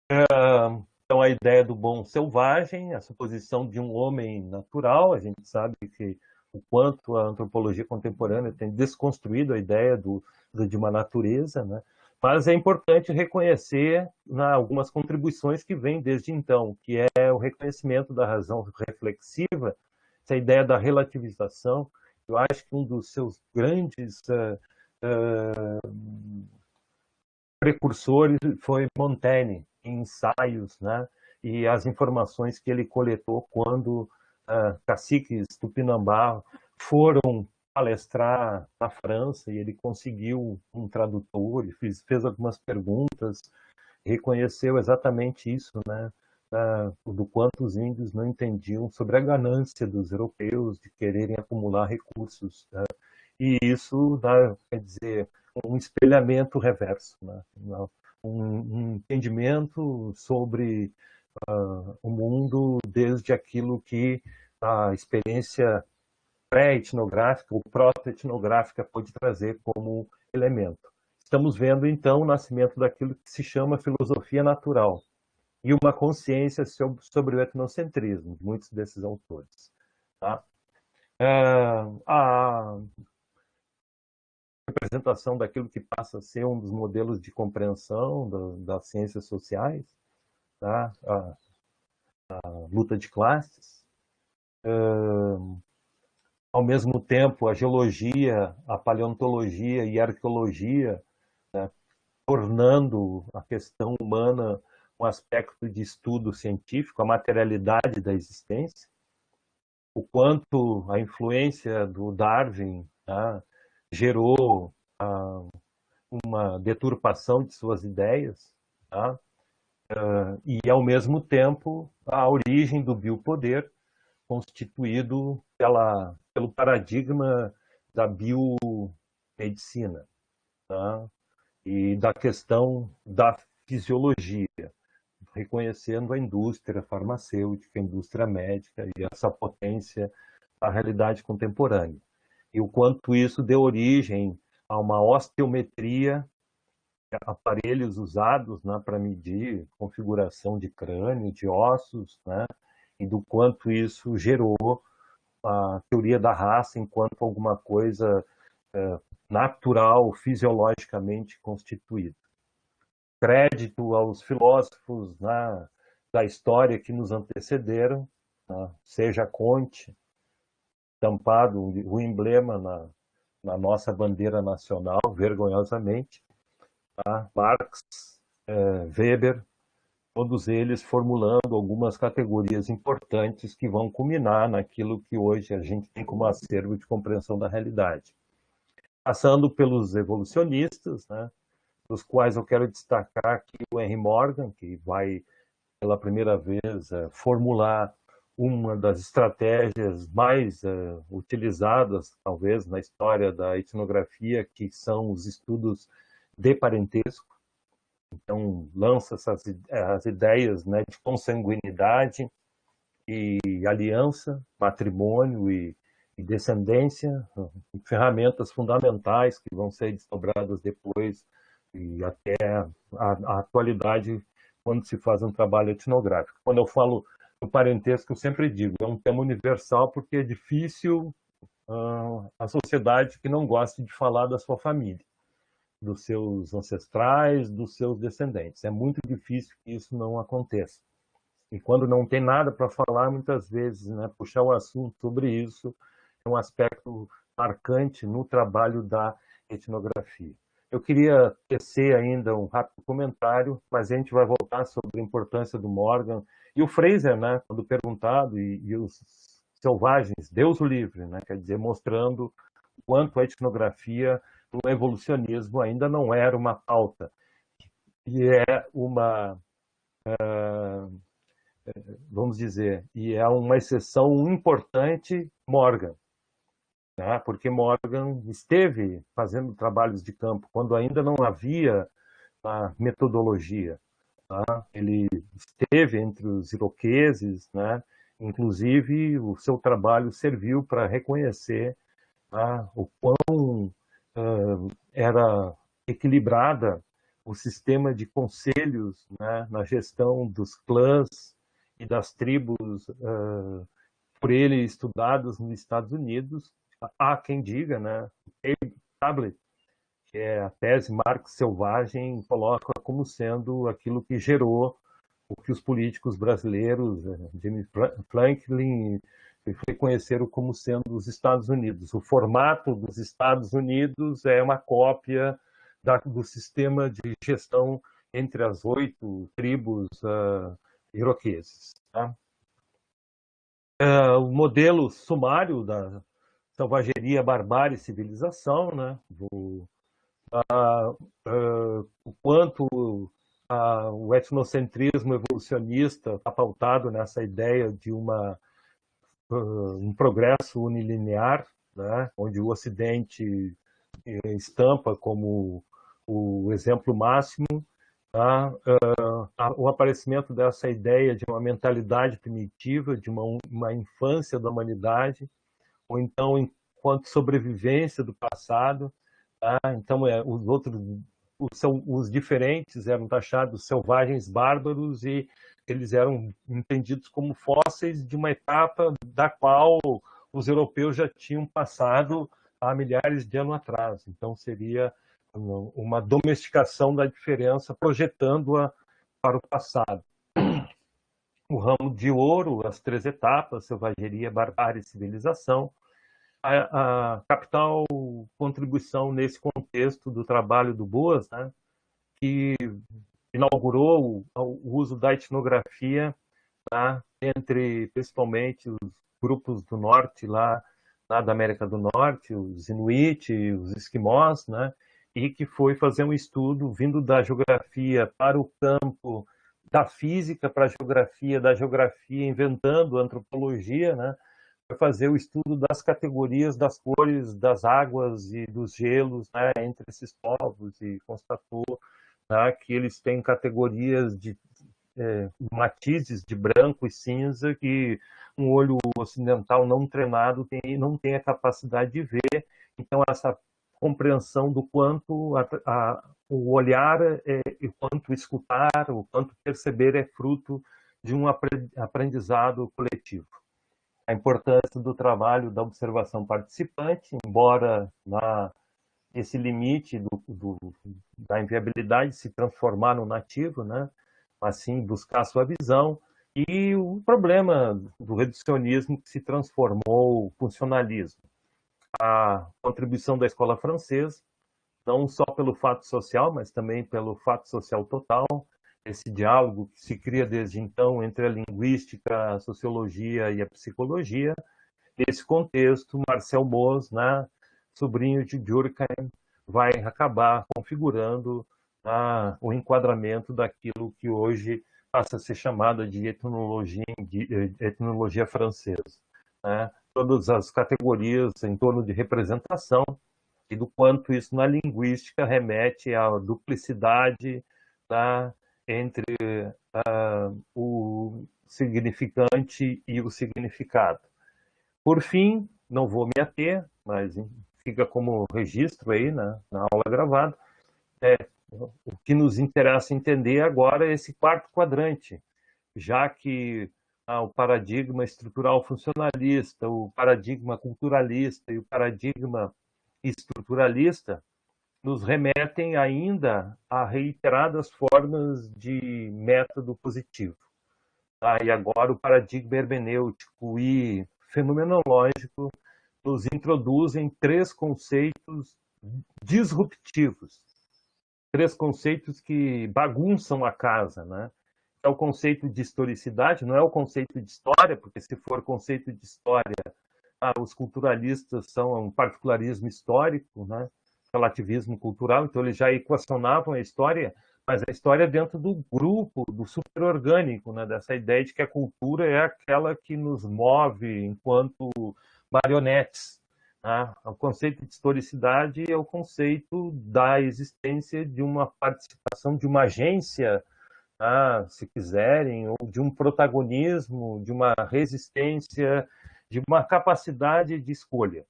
Então, a ideia do bom selvagem, a suposição de um homem natural, a gente sabe que o quanto a antropologia contemporânea tem desconstruído a ideia de uma natureza, né? Mas é importante reconhecer algumas contribuições que vêm desde então, que é o reconhecimento da razão reflexiva, essa ideia da relativização. Eu acho que um dos seus grandes precursores foi Montaigne, em ensaios, né? E as informações que ele coletou quando caciques tupinambá foram palestrar na França, e ele conseguiu um tradutor, e fez algumas perguntas, reconheceu exatamente isso, né? Do quanto os índios não entendiam sobre a ganância dos europeus de quererem acumular recursos, né? E isso dá, quer dizer, um espelhamento reverso, né? Um entendimento sobre o mundo desde aquilo que a experiência pré-etnográfica ou proto-etnográfica pode trazer como elemento. Estamos vendo, então, o nascimento daquilo que se chama filosofia natural e uma consciência sobre o etnocentrismo, de muitos desses autores. Tá? A representação daquilo que passa a ser um dos modelos de compreensão das ciências sociais, tá? A luta de classes. Ao mesmo tempo, a geologia, a paleontologia e a arqueologia, né, tornando a questão humana um aspecto de estudo científico, a materialidade da existência, o quanto a influência do Darwin, tá, gerou uma deturpação de suas ideias, tá? E, ao mesmo tempo, a origem do biopoder, constituído pelo paradigma da biomedicina, tá? E da questão da fisiologia, reconhecendo a indústria farmacêutica, a indústria médica e essa potência da realidade contemporânea. E o quanto isso deu origem a uma osteometria, aparelhos usados, né, para medir configuração de crânio, de ossos, né, e do quanto isso gerou a teoria da raça enquanto alguma coisa natural, fisiologicamente constituída. Crédito aos filósofos, né, da história que nos antecederam, né, seja Comte, estampado o emblema na nossa bandeira nacional, vergonhosamente, tá? Marx, Weber, todos eles formulando algumas categorias importantes que vão culminar naquilo que hoje a gente tem como acervo de compreensão da realidade. Passando pelos evolucionistas, né, dos quais eu quero destacar aqui o Henry Morgan, que vai, pela primeira vez, formular uma das estratégias mais utilizadas, talvez, na história da etnografia, que são os estudos de parentesco. Então, lança as ideias, né, de consanguinidade e aliança, matrimônio e descendência, ferramentas fundamentais que vão ser desdobradas depois e até a atualidade quando se faz um trabalho etnográfico. Quando eu falo do parentesco, eu sempre digo, é um tema universal porque é difícil a sociedade que não goste de falar da sua família, dos seus ancestrais, dos seus descendentes. É muito difícil que isso não aconteça. E quando não tem nada para falar, muitas vezes, né, puxar o assunto sobre isso é um aspecto marcante no trabalho da etnografia. Eu queria tecer ainda um rápido comentário, mas a gente vai voltar sobre a importância do Morgan. E o Fraser, né, quando perguntado, e os selvagens, Deus o livre, né, quer dizer, mostrando o quanto a etnografia no evolucionismo ainda não era uma pauta. E é uma, vamos dizer, e é uma exceção importante, Morgan, né? Porque Morgan esteve fazendo trabalhos de campo quando ainda não havia a metodologia. Tá? Ele esteve entre os iroqueses, né? Inclusive o seu trabalho serviu para reconhecer, tá, o quão era equilibrada o sistema de conselhos, né, na gestão dos clãs e das tribos por ele estudados nos Estados Unidos. Há quem diga, né, Tablet, que é a tese Marx selvagem, coloca como sendo aquilo que gerou o que os políticos brasileiros, James Franklin, reconheceram como sendo os Estados Unidos. O formato dos Estados Unidos é uma cópia do sistema de gestão entre as 8 tribos iroqueses. Tá? O modelo sumário da selvageria, barbárie e civilização, né? O quanto o etnocentrismo evolucionista está pautado nessa ideia de um progresso unilinear, né? Onde o Ocidente estampa como o exemplo máximo, tá? O aparecimento dessa ideia de uma mentalidade primitiva, de uma infância da humanidade, ou então enquanto sobrevivência do passado. Tá? Então, os diferentes eram taxados selvagens bárbaros e eles eram entendidos como fósseis de uma etapa da qual os europeus já tinham passado há milhares de anos atrás. Então, seria uma domesticação da diferença, projetando-a para o passado. O ramo de ouro, as 3 etapas, selvageria, barbárie e civilização, a capital contribuição nesse contexto do trabalho do Boas, né, que inaugurou o uso da etnografia, tá, entre principalmente os grupos do norte lá da América do Norte, os Inuit, os Esquimós, né, e que foi fazer um estudo vindo da geografia para o campo da física para a geografia, da geografia inventando a antropologia, né, para fazer o estudo das categorias das cores das águas e dos gelos, né, entre esses povos, e constatou, tá, que eles têm categorias de matizes de branco e cinza que um olho ocidental não treinado não tem a capacidade de ver. Então, essa compreensão do quanto o olhar e quanto escutar, o quanto perceber é fruto de um aprendizado coletivo. A importância do trabalho da observação participante, embora esse limite da inviabilidade se transformar no nativo, né? Assim, buscar a sua visão, e o problema do reducionismo que se transformou funcionalismo. A contribuição da escola francesa, não só pelo fato social, mas também pelo fato social total, esse diálogo que se cria desde então entre a linguística, a sociologia e a psicologia. Nesse contexto, Marcel Mauss, né, sobrinho de Durkheim, vai acabar configurando o enquadramento daquilo que hoje passa a ser chamada de etnologia francesa. Né? Todas as categorias em torno de representação e do quanto isso na linguística remete à duplicidade, tá, entre o significante e o significado. Por fim, não vou me ater, mas fica como registro aí na aula gravada, o que nos interessa entender agora é esse 4º quadrante, já que o paradigma estrutural funcionalista, o paradigma culturalista e o paradigma estruturalista nos remetem ainda a reiteradas formas de método positivo. E agora o paradigma hermenêutico e fenomenológico nos introduzem 3 conceitos disruptivos, três conceitos que bagunçam a casa, né? É o conceito de historicidade, não é o conceito de história, porque se for conceito de história, os culturalistas são um particularismo histórico, né? Relativismo cultural, então eles já equacionavam a história, mas a história dentro do grupo, do superorgânico, né? Dessa ideia de que a cultura é aquela que nos move enquanto marionetes. Né? O conceito de historicidade é o conceito da existência de uma participação, de uma agência, se quiserem, ou de um protagonismo, de uma resistência, de uma capacidade de escolha,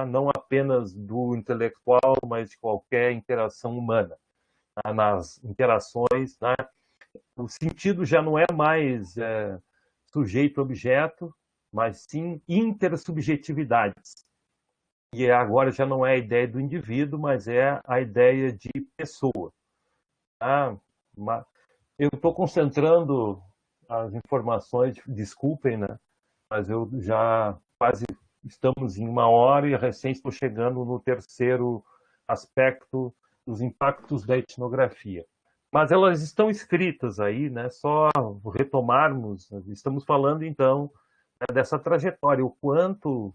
não apenas do intelectual, mas de qualquer interação humana. Nas interações, o sentido já não é mais sujeito-objeto, mas sim intersubjetividades. E agora já não é a ideia do indivíduo, mas é a ideia de pessoa. Eu estou concentrando as informações, desculpem, né? Mas eu já quase estamos em 1 hora e recém estou chegando no terceiro aspecto dos impactos da etnografia. Mas elas estão escritas aí, né? Só retomarmos, estamos falando então dessa trajetória, o quanto,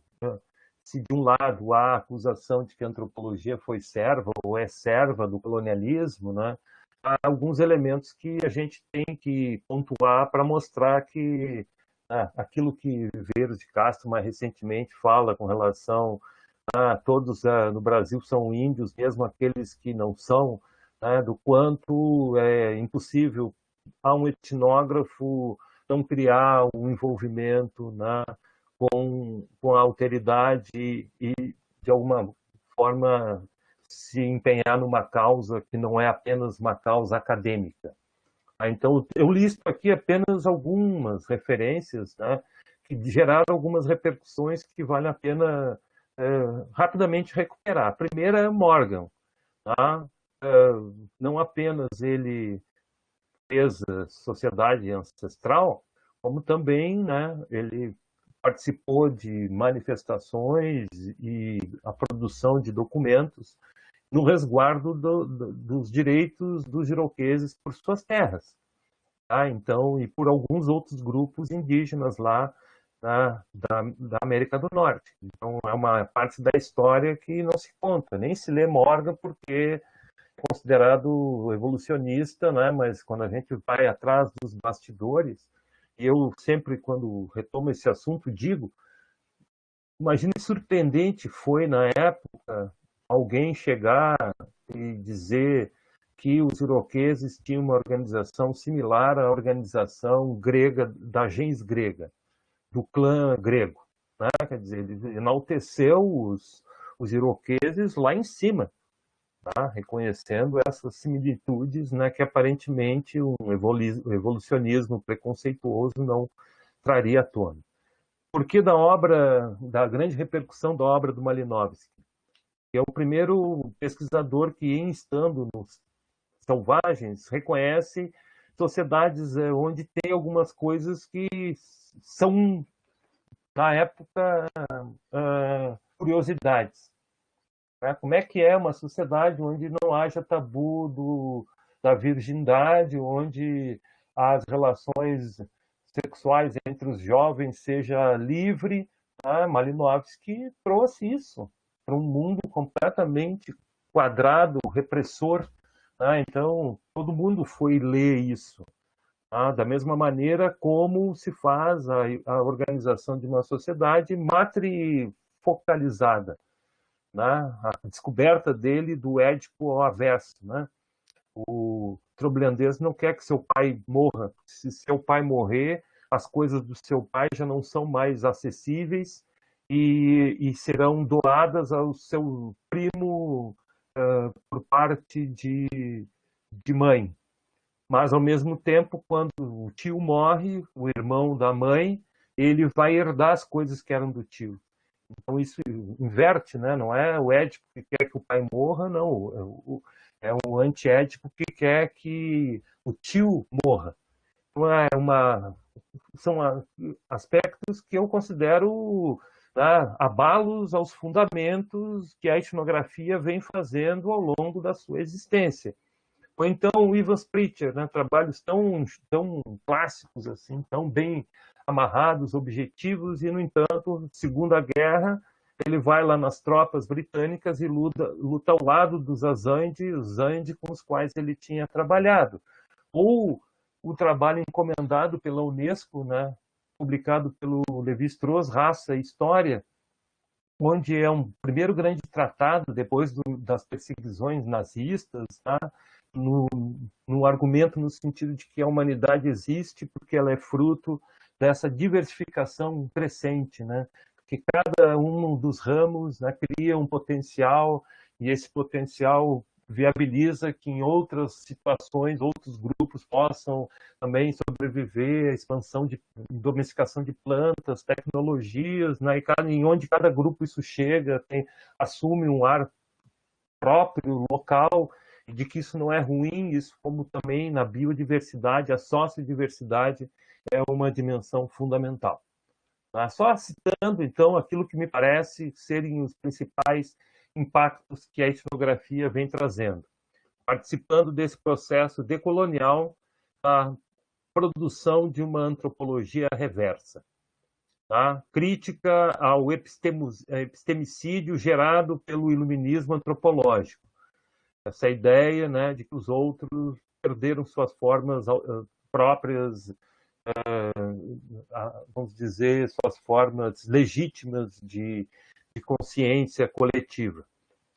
se de um lado há a acusação de que a antropologia foi serva ou é serva do colonialismo, né? Há alguns elementos que a gente tem que pontuar para mostrar que aquilo que Vieira de Castro mais recentemente fala com relação a todos no Brasil são índios, mesmo aqueles que não são, do quanto é impossível a um etnógrafo não criar um envolvimento com a alteridade e, de alguma forma, se empenhar numa causa que não é apenas uma causa acadêmica. Então, eu listo aqui apenas algumas referências, que geraram algumas repercussões que vale a pena rapidamente recuperar. A primeira é Morgan. Não apenas ele fez a sociedade ancestral, como também ele participou de manifestações e a produção de documentos no resguardo dos direitos dos iroqueses por suas terras. Então, e por alguns outros grupos indígenas lá da América do Norte. Então, é uma parte da história que não se conta, nem se lê Morgan, porque é considerado evolucionista, mas quando a gente vai atrás dos bastidores, e eu sempre, quando retomo esse assunto, digo, imagine que surpreendente foi, na época, alguém chegar e dizer que os iroqueses tinham uma organização similar à organização grega, da gens grega, do clã grego. Quer dizer, ele enalteceu os iroqueses lá em cima, reconhecendo essas similitudes que aparentemente um evolucionismo preconceituoso não traria à tona. Por que da grande repercussão da obra do Malinowski? Que é o primeiro pesquisador que, estando nos selvagens, reconhece sociedades onde tem algumas coisas que são, na época, curiosidades. Como é que é uma sociedade onde não haja tabu da virgindade, onde as relações sexuais entre os jovens seja livre? Malinowski trouxe isso para um mundo completamente quadrado, repressor. Então, todo mundo foi ler isso. Da mesma maneira como se faz a organização de uma sociedade matrifocalizada. A descoberta dele do Édipo ao avesso. O trobriandês não quer que seu pai morra. Se seu pai morrer, as coisas do seu pai já não são mais acessíveis e serão doadas ao seu primo por parte de mãe. Mas, ao mesmo tempo, quando o tio morre, o irmão da mãe, ele vai herdar as coisas que eram do tio. Então, isso inverte, não é o Édipo que quer que o pai morra, não. É o antiédipo que quer que o tio morra. Então, são aspectos que eu considero abalos aos fundamentos que a etnografia vem fazendo ao longo da sua existência. Ou então o Ivan Pritchard, né? Trabalhos tão clássicos, assim, tão bem amarrados, objetivos, e, no entanto, Segunda Guerra, ele vai lá nas tropas britânicas e luta ao lado dos Azande, os Zande com os quais ele tinha trabalhado. Ou o trabalho encomendado pela Unesco, né? Publicado pelo Lévi-Strauss, Raça e História, onde é um primeiro grande tratado, depois das perseguições nazistas, tá? no argumento no sentido de que a humanidade existe porque ela é fruto dessa diversificação crescente, né? Que cada um dos ramos, né, cria um potencial, e esse potencial viabiliza que em outras situações, outros grupos possam também sobreviver, a expansão de domesticação de plantas, tecnologias, né, em onde cada grupo isso chega, assume um ar próprio, local, e de que isso não é ruim, isso como também na biodiversidade, a sociodiversidade é uma dimensão fundamental. Só citando, então, aquilo que me parece serem os principais impactos que a etnografia vem trazendo. Participando desse processo decolonial, a produção de uma antropologia reversa. Tá? Crítica ao epistemicídio gerado pelo iluminismo antropológico. Essa ideia, né, de que os outros perderam suas formas próprias, vamos dizer, suas formas legítimas de consciência coletiva.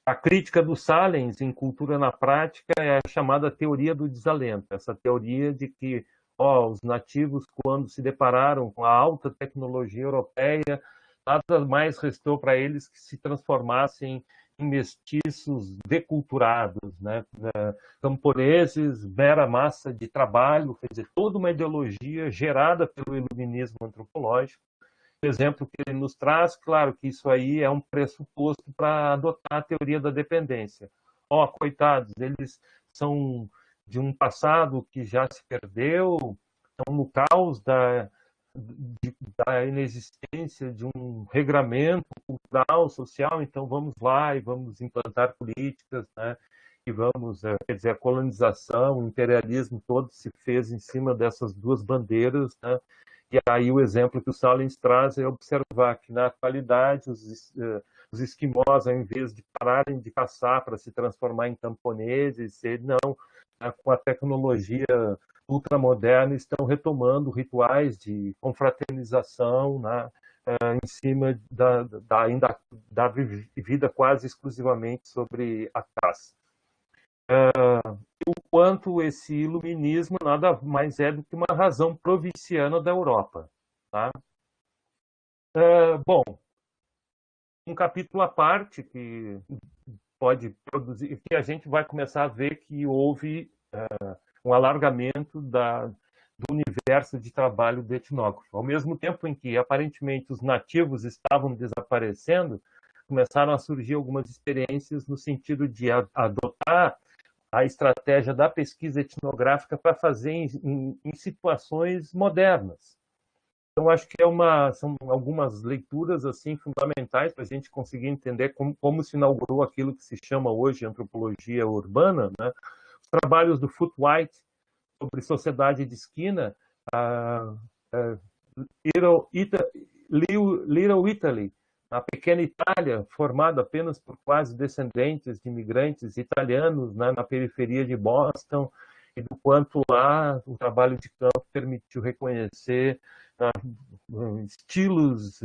A crítica do Salens em Cultura na Prática é a chamada teoria do desalento, essa teoria de que os nativos, quando se depararam com a alta tecnologia europeia, nada mais restou para eles que se transformassem em mestiços deculturados, né? Camponeses, mera massa de trabalho, quer dizer, toda uma ideologia gerada pelo iluminismo antropológico. O exemplo que ele nos traz, claro que isso aí é um pressuposto para adotar a teoria da dependência. Coitados, eles são de um passado que já se perdeu, estão no caos da inexistência de um regramento cultural, social, então vamos lá e vamos implantar políticas, né? E vamos, quer dizer, a colonização, o imperialismo todo se fez em cima dessas duas bandeiras, né? E aí o exemplo que o Salins traz é observar que, na atualidade, os esquimós, ao invés de pararem de caçar para se transformar em camponeses, não, com a tecnologia ultramoderna, estão retomando rituais de confraternização, né, em cima da vida quase exclusivamente sobre a caça. O quanto esse iluminismo nada mais é do que uma razão provinciana da Europa. Tá? Bom, um capítulo à parte que pode produzir, que a gente vai começar a ver que houve um alargamento do universo de trabalho do etnógrafo. Ao mesmo tempo em que, aparentemente, os nativos estavam desaparecendo, começaram a surgir algumas experiências no sentido de adotar a estratégia da pesquisa etnográfica para fazer em situações modernas. Então, acho que são algumas leituras assim fundamentais para a gente conseguir entender como se inaugurou aquilo que se chama hoje antropologia urbana, né? Os trabalhos do Foot White sobre sociedade de esquina, Little Italy, a pequena Itália, formada apenas por quase descendentes de imigrantes italianos, né, na periferia de Boston, e do quanto lá o trabalho de campo permitiu reconhecer estilos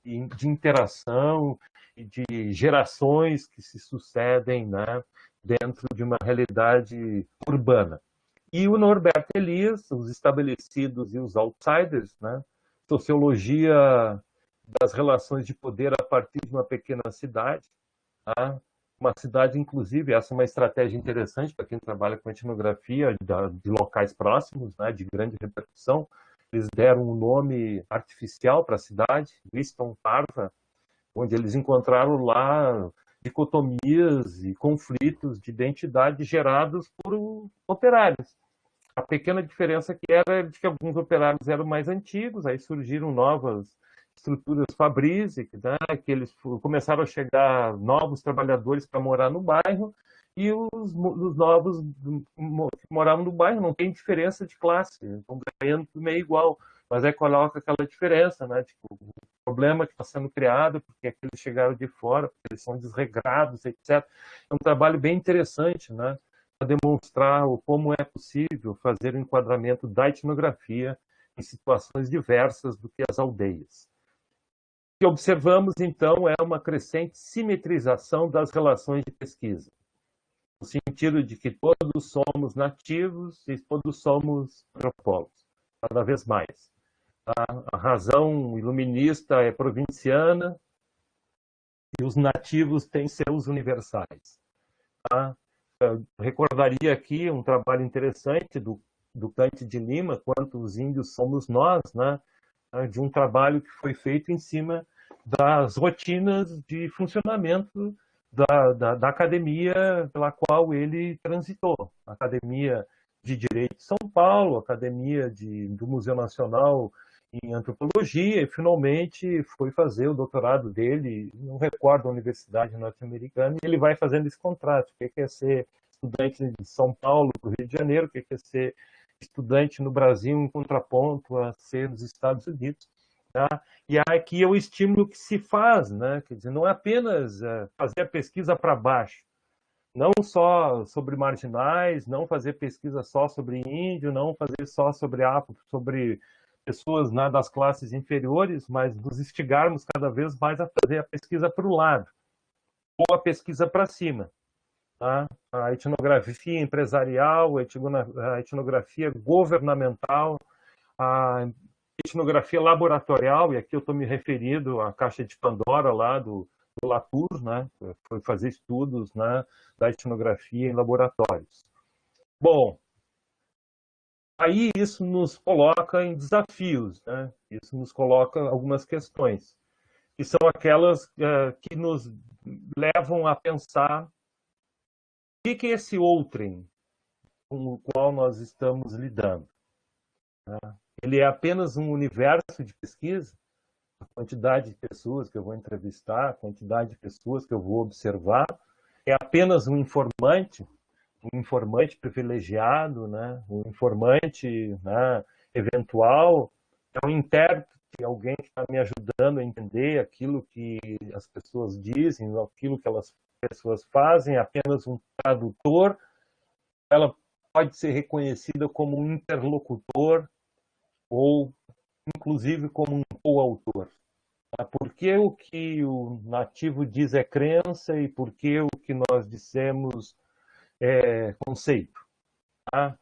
de interação e de gerações que se sucedem, né, dentro de uma realidade urbana. E o Norbert Elias, os estabelecidos e os outsiders, né, sociologia das relações de poder a partir de uma pequena cidade, tá? Uma cidade, inclusive, essa é uma estratégia interessante para quem trabalha com etnografia de locais próximos, né, de grande repercussão. Eles deram um nome artificial para a cidade, Liston Parva, onde eles encontraram lá dicotomias e conflitos de identidade gerados por operários. A pequena diferença que era de que alguns operários eram mais antigos, aí surgiram novas estruturas fabris, né, que eles começaram a chegar novos trabalhadores para morar no bairro, e os novos que moravam no bairro não tem diferença de classe, estão ganhando meio igual, mas aí coloca aquela diferença, né? Tipo, o problema que está sendo criado porque aqueles chegaram de fora, porque eles são desregrados, etc. É um trabalho bem interessante, né? Para demonstrar como é possível fazer o enquadramento da etnografia em situações diversas do que as aldeias. O que observamos, então, é uma crescente simetrização das relações de pesquisa, no sentido de que todos somos nativos e todos somos antropólogos, cada vez mais. A razão iluminista é provinciana e os nativos têm seus universais. Tá? Eu recordaria aqui um trabalho interessante do Cante de Lima, Quantos Índios Somos Nós, né? De um trabalho que foi feito em cima das rotinas de funcionamento da academia pela qual ele transitou. A Academia de Direito de São Paulo, a Academia do Museu Nacional em Antropologia, e finalmente foi fazer o doutorado dele, não recordo a universidade norte-americana, e ele vai fazendo esse contraste, o que é ser estudante de São Paulo para o Rio de Janeiro, o que é ser estudante no Brasil em contraponto a ser nos Estados Unidos. Tá? E aqui é o estímulo que se faz, né? Quer dizer, não é apenas fazer a pesquisa para baixo, não só sobre marginais, não fazer pesquisa só sobre índio, não fazer só sobre pessoas, né, das classes inferiores, mas nos instigarmos cada vez mais a fazer a pesquisa para o lado, ou a pesquisa para cima. Tá? A etnografia empresarial, a etnografia governamental, a etnografia laboratorial, e aqui eu estou me referindo à caixa de Pandora lá do Latour, né? Foi fazer estudos, né, da etnografia em laboratórios. Bom, aí isso nos coloca em desafios, né? Isso nos coloca algumas questões, que são aquelas que nos levam a pensar o que é esse outrem com o qual nós estamos lidando. Né? Ele é apenas um universo de pesquisa, a quantidade de pessoas que eu vou entrevistar, a quantidade de pessoas que eu vou observar, é apenas um informante privilegiado, né? Um informante, né, eventual, é um intérprete, alguém que está me ajudando a entender aquilo que as pessoas dizem, aquilo que as pessoas fazem, é apenas um tradutor. Ela pode ser reconhecida como um interlocutor ou, inclusive, como um coautor. Por que o que o nativo diz é crença e por que o que nós dissemos é conceito? Tá?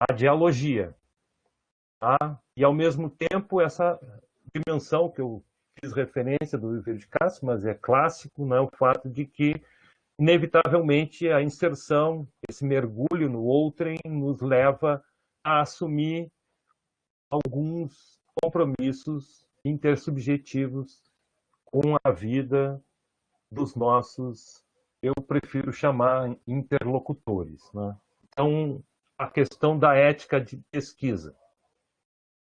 A dialogia. Tá? E, ao mesmo tempo, essa dimensão que eu fiz referência do Viver de Castro, mas é clássico, né? O fato de que, inevitavelmente, a inserção, esse mergulho no outrem, nos leva a assumir alguns compromissos intersubjetivos com a vida dos nossos, eu prefiro chamar interlocutores. Né? Então, a questão da ética de pesquisa,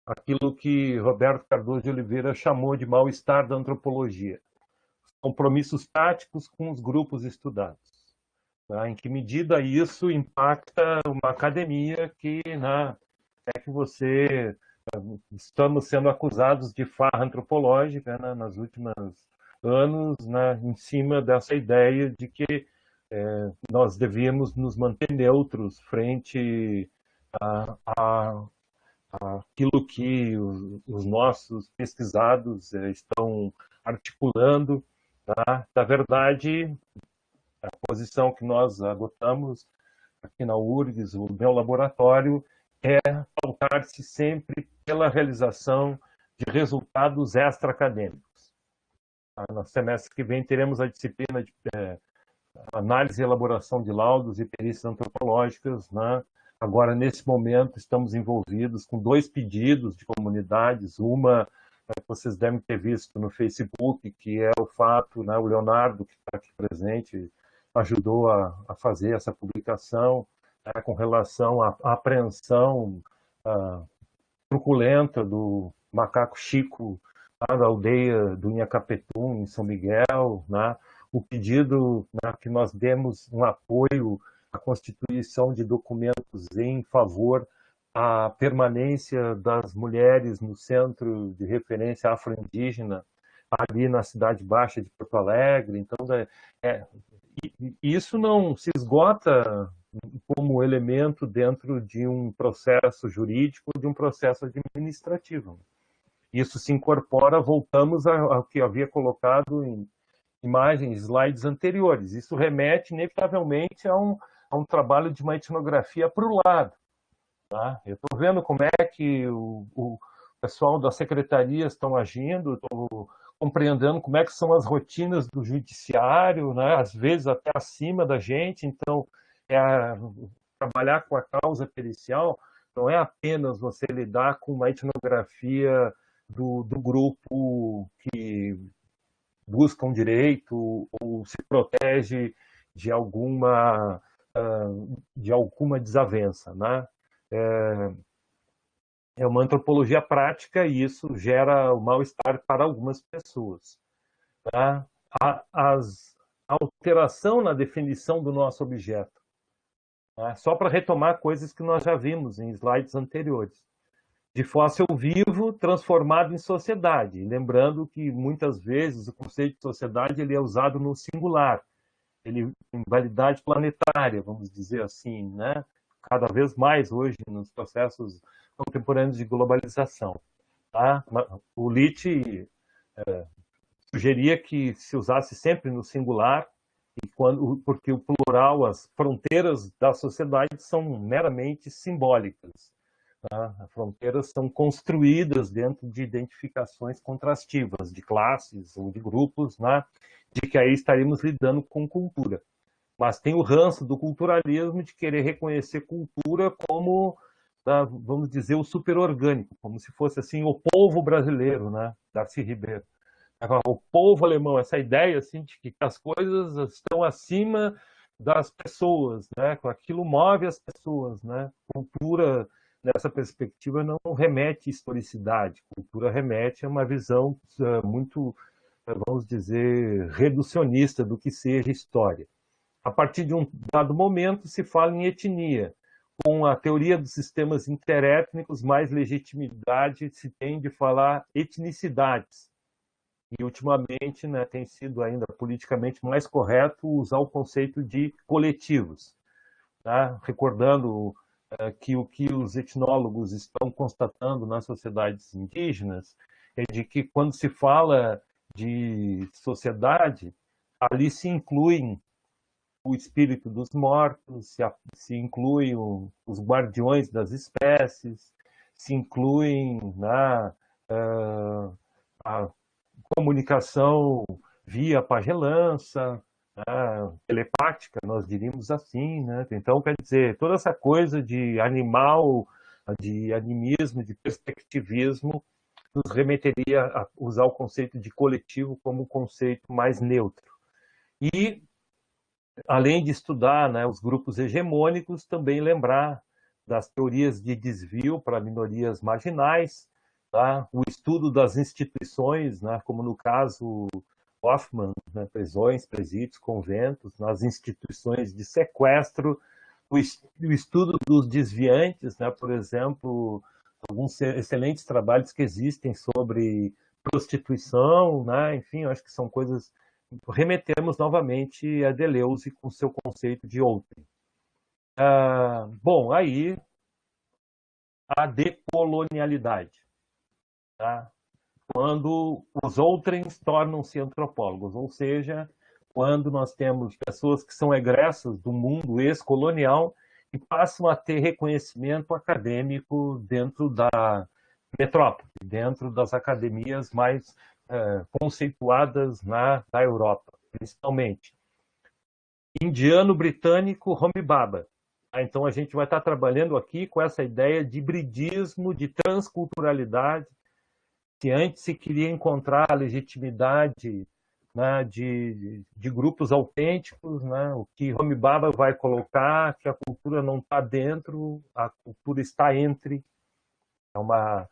aquilo que Roberto Cardoso de Oliveira chamou de mal-estar da antropologia, compromissos táticos com os grupos estudados. Né? Em que medida isso impacta uma academia que, né, é que você... Estamos sendo acusados de farra antropológica, né, nas últimas anos, né, em cima dessa ideia de que nós devíamos nos manter neutros frente a aquilo que os nossos pesquisados estão articulando. Tá? Na verdade, a posição que nós adotamos aqui na URGS, o meu laboratório, é pautar-se sempre pela realização de resultados extra-acadêmicos. No semestre que vem teremos a disciplina de análise e elaboração de laudos e perícias antropológicas. Né? Agora, nesse momento, estamos envolvidos com 2 pedidos de comunidades. Uma que vocês devem ter visto no Facebook, que é o fato, né, o Leonardo, que está aqui presente, ajudou a fazer essa publicação, né, com relação à apreensão truculenta do macaco Chico, lá da aldeia do Inhacapetum, em São Miguel, né, o pedido, né, que nós demos um apoio à constituição de documentos em favor à permanência das mulheres no Centro de Referência Afro-Indígena, ali na Cidade Baixa de Porto Alegre. Então, isso não se esgota como elemento dentro de um processo jurídico, de um processo administrativo. Isso se incorpora, voltamos ao que havia colocado em imagens, slides anteriores. Isso remete, inevitavelmente, a um trabalho de uma etnografia para o lado. Tá? Eu estou vendo como é que o pessoal das secretarias estão agindo, estou compreendendo como é que são as rotinas do judiciário, né? Às vezes até acima da gente. Então, trabalhar com a causa pericial não é apenas você lidar com uma etnografia do grupo que busca um direito ou se protege de alguma desavença, né? É uma antropologia prática e isso gera o mal-estar para algumas pessoas. Tá? A alteração na definição do nosso objeto. Tá? Só para retomar coisas que nós já vimos em slides anteriores. De fóssil vivo transformado em sociedade. Lembrando que, muitas vezes, o conceito de sociedade ele é usado no singular. Ele tem validade planetária, vamos dizer assim, né? Cada vez mais hoje nos processos contemporâneos de globalização. Tá? O Litt sugeria que se usasse sempre no singular, porque o plural, as fronteiras da sociedade são meramente simbólicas. Tá? As fronteiras são construídas dentro de identificações contrastivas, de classes ou de grupos, né? De que aí estaríamos lidando com cultura. Mas tem o ranço do culturalismo de querer reconhecer cultura como, vamos dizer, o superorgânico, como se fosse assim o povo brasileiro, né? Darcy Ribeiro. O povo alemão, essa ideia assim, de que as coisas estão acima das pessoas, né? Aquilo move as pessoas, né? Cultura, nessa perspectiva, não remete à historicidade. Cultura remete a uma visão muito, vamos dizer, reducionista do que seja história. A partir de um dado momento, se fala em etnia. Com a teoria dos sistemas interétnicos, mais legitimidade se tem de falar etnicidades. E, ultimamente, né, tem sido ainda politicamente mais correto usar o conceito de coletivos. Tá? Recordando que o que os etnólogos estão constatando nas sociedades indígenas é de que, quando se fala de sociedade, ali se incluem o espírito dos mortos, se incluem os guardiões das espécies, se incluem a comunicação via pagelança, telepática, nós diríamos assim, né? Então, quer dizer, toda essa coisa de animal, de animismo, de perspectivismo, nos remeteria a usar o conceito de coletivo como um conceito mais neutro. E, além de estudar, né, os grupos hegemônicos, também lembrar das teorias de desvio para minorias marginais, tá? O estudo das instituições, né, como no caso Hoffman, né, prisões, presídios, conventos, nas instituições de sequestro, o estudo dos desviantes, né, por exemplo, alguns excelentes trabalhos que existem sobre prostituição, né, enfim, eu acho que são coisas. Remetemos novamente a Deleuze com seu conceito de outrem. Bom, aí a decolonialidade. Tá? Quando os outrens tornam-se antropólogos, ou seja, quando nós temos pessoas que são egressas do mundo ex-colonial e passam a ter reconhecimento acadêmico dentro da metrópole, dentro das academias mais conceituadas na Europa, principalmente. Indiano-britânico Homi Bhabha. Então a gente vai estar trabalhando aqui com essa ideia de hibridismo, de transculturalidade, que antes se queria encontrar a legitimidade, né, de grupos autênticos, né, o que Homi Bhabha vai colocar, que a cultura não está dentro, a cultura está entre. É uma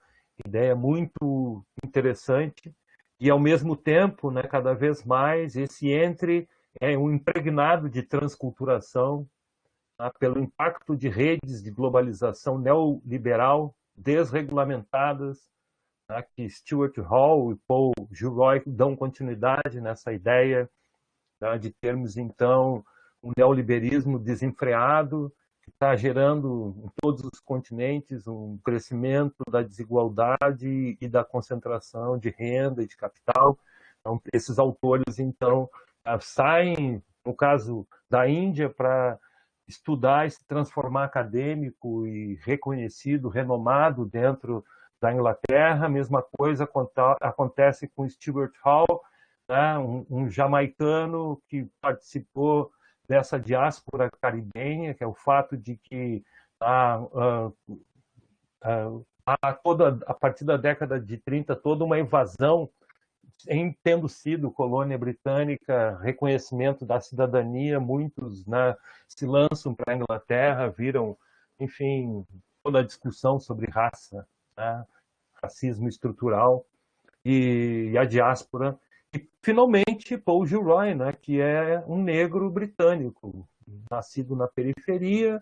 ideia muito interessante e ao mesmo tempo, né, cada vez mais, esse entre é um impregnado de transculturação, tá, pelo impacto de redes de globalização neoliberal desregulamentadas, tá, que Stuart Hall e Paul Gilroy dão continuidade nessa ideia, tá, de termos, então, um neoliberalismo desenfreado, que está gerando em todos os continentes um crescimento da desigualdade e da concentração de renda e de capital. Então, esses autores, então, saem, no caso da Índia, para estudar e se transformar acadêmico e reconhecido, renomado dentro da Inglaterra. A mesma coisa acontece com Stuart Hall, né, um jamaicano que participou dessa diáspora caribenha, que é o fato de que a partir da década de 30, toda uma evasão, em tendo sido colônia britânica, reconhecimento da cidadania, muitos, né, se lançam para a Inglaterra, viram, enfim, toda a discussão sobre raça, né, racismo estrutural e a diáspora. E, finalmente, Paul Gilroy, né, que é um negro britânico, nascido na periferia,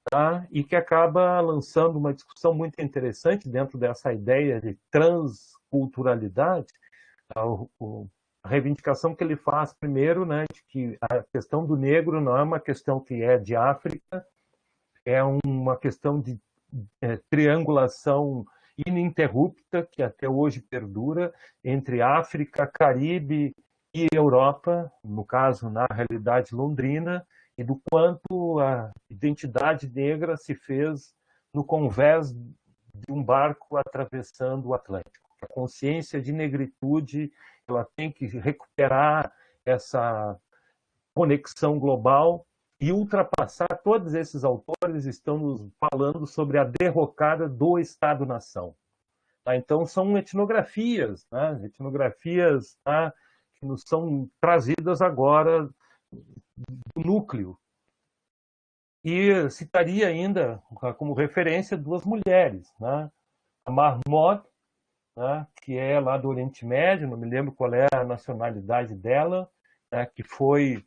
tá, e que acaba lançando uma discussão muito interessante dentro dessa ideia de transculturalidade. A reivindicação que ele faz, primeiro, né, de que a questão do negro não é uma questão que é de África, é uma questão de triangulação ininterrupta, que até hoje perdura, entre África, Caribe e Europa, no caso, na realidade londrina, e do quanto a identidade negra se fez no convés de um barco atravessando o Atlântico. A consciência de negritude, ela tem que recuperar essa conexão global e ultrapassar. Todos esses autores estão nos falando sobre a derrocada do Estado-nação. Tá? Então, são etnografias, né? Etnografias, tá, que nos são trazidas agora do núcleo. E citaria ainda como referência duas mulheres, né? A Mahmoud, né, que é lá do Oriente Médio, não me lembro qual é a nacionalidade dela, né, que foi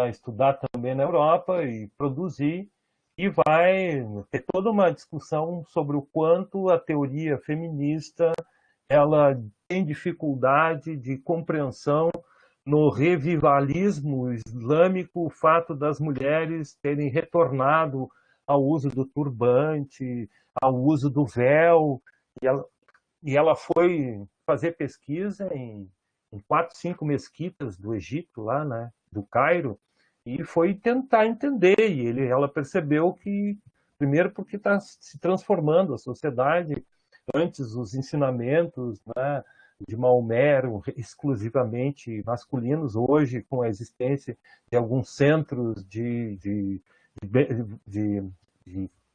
estudar também na Europa e produzir, e vai ter toda uma discussão sobre o quanto a teoria feminista ela tem dificuldade de compreensão no revivalismo islâmico, o fato das mulheres terem retornado ao uso do turbante, ao uso do véu, e ela foi fazer pesquisa em 4, 5 mesquitas do Egito, lá, né, do Cairo, e foi tentar entender. E ela percebeu que, primeiro, porque está se transformando a sociedade. Antes, os ensinamentos, né, de Maomé eram exclusivamente masculinos. Hoje, com a existência de alguns centros de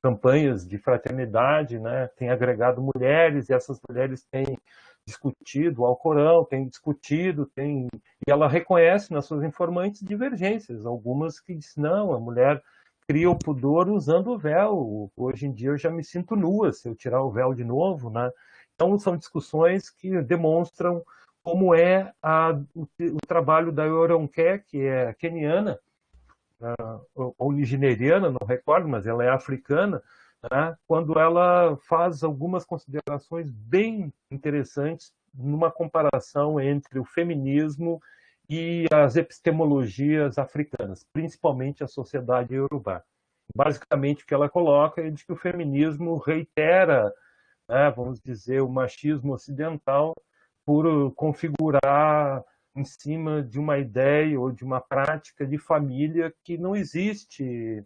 campanhas de fraternidade, né, tem agregado mulheres, e essas mulheres têm discutido o Alcorão, têm discutido, e ela reconhece nas suas informantes divergências, algumas que dizem, não, a mulher cria o pudor usando o véu, hoje em dia eu já me sinto nua se eu tirar o véu de novo, né? Então, são discussões que demonstram como é o trabalho da Yoronke, que é queniana, ou nigeriana, não recordo, mas ela é africana, né, quando ela faz algumas considerações bem interessantes numa comparação entre o feminismo e as epistemologias africanas, principalmente a sociedade iorubá. Basicamente, o que ela coloca é de que o feminismo reitera, né, vamos dizer, o machismo ocidental por configurar em cima de uma ideia ou de uma prática de família que não existe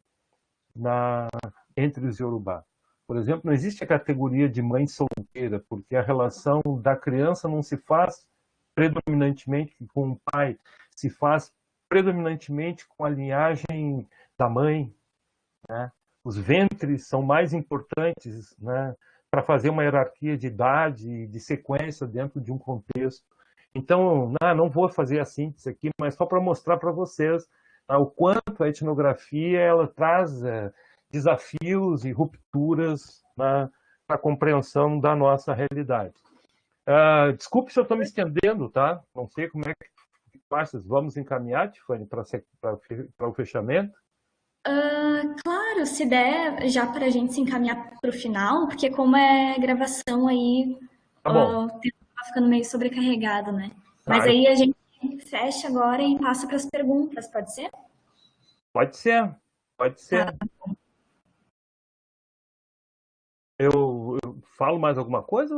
entre os Yorubá. Por exemplo, não existe a categoria de mãe solteira, porque a relação da criança não se faz predominantemente com o pai, se faz predominantemente com a linhagem da mãe, né? Os ventres são mais importantes, né, para fazer uma hierarquia de idade e de sequência dentro de um contexto. Então, não vou fazer a síntese aqui, mas só para mostrar para vocês o quanto a etnografia ela traz desafios e rupturas, né, para a compreensão da nossa realidade. Desculpe se eu estou me estendendo, tá? Não sei como é que tu achas. Vamos encaminhar, Tiffany, para o fechamento? Claro, se der já para a gente se encaminhar para o final, porque como é gravação aí, Tá bom. o tempo tá ficando meio sobrecarregado, né? Mas Tá, aí a gente fecha agora e passa para as perguntas, pode ser? pode ser, pode Tá. ser. Eu falo mais alguma coisa?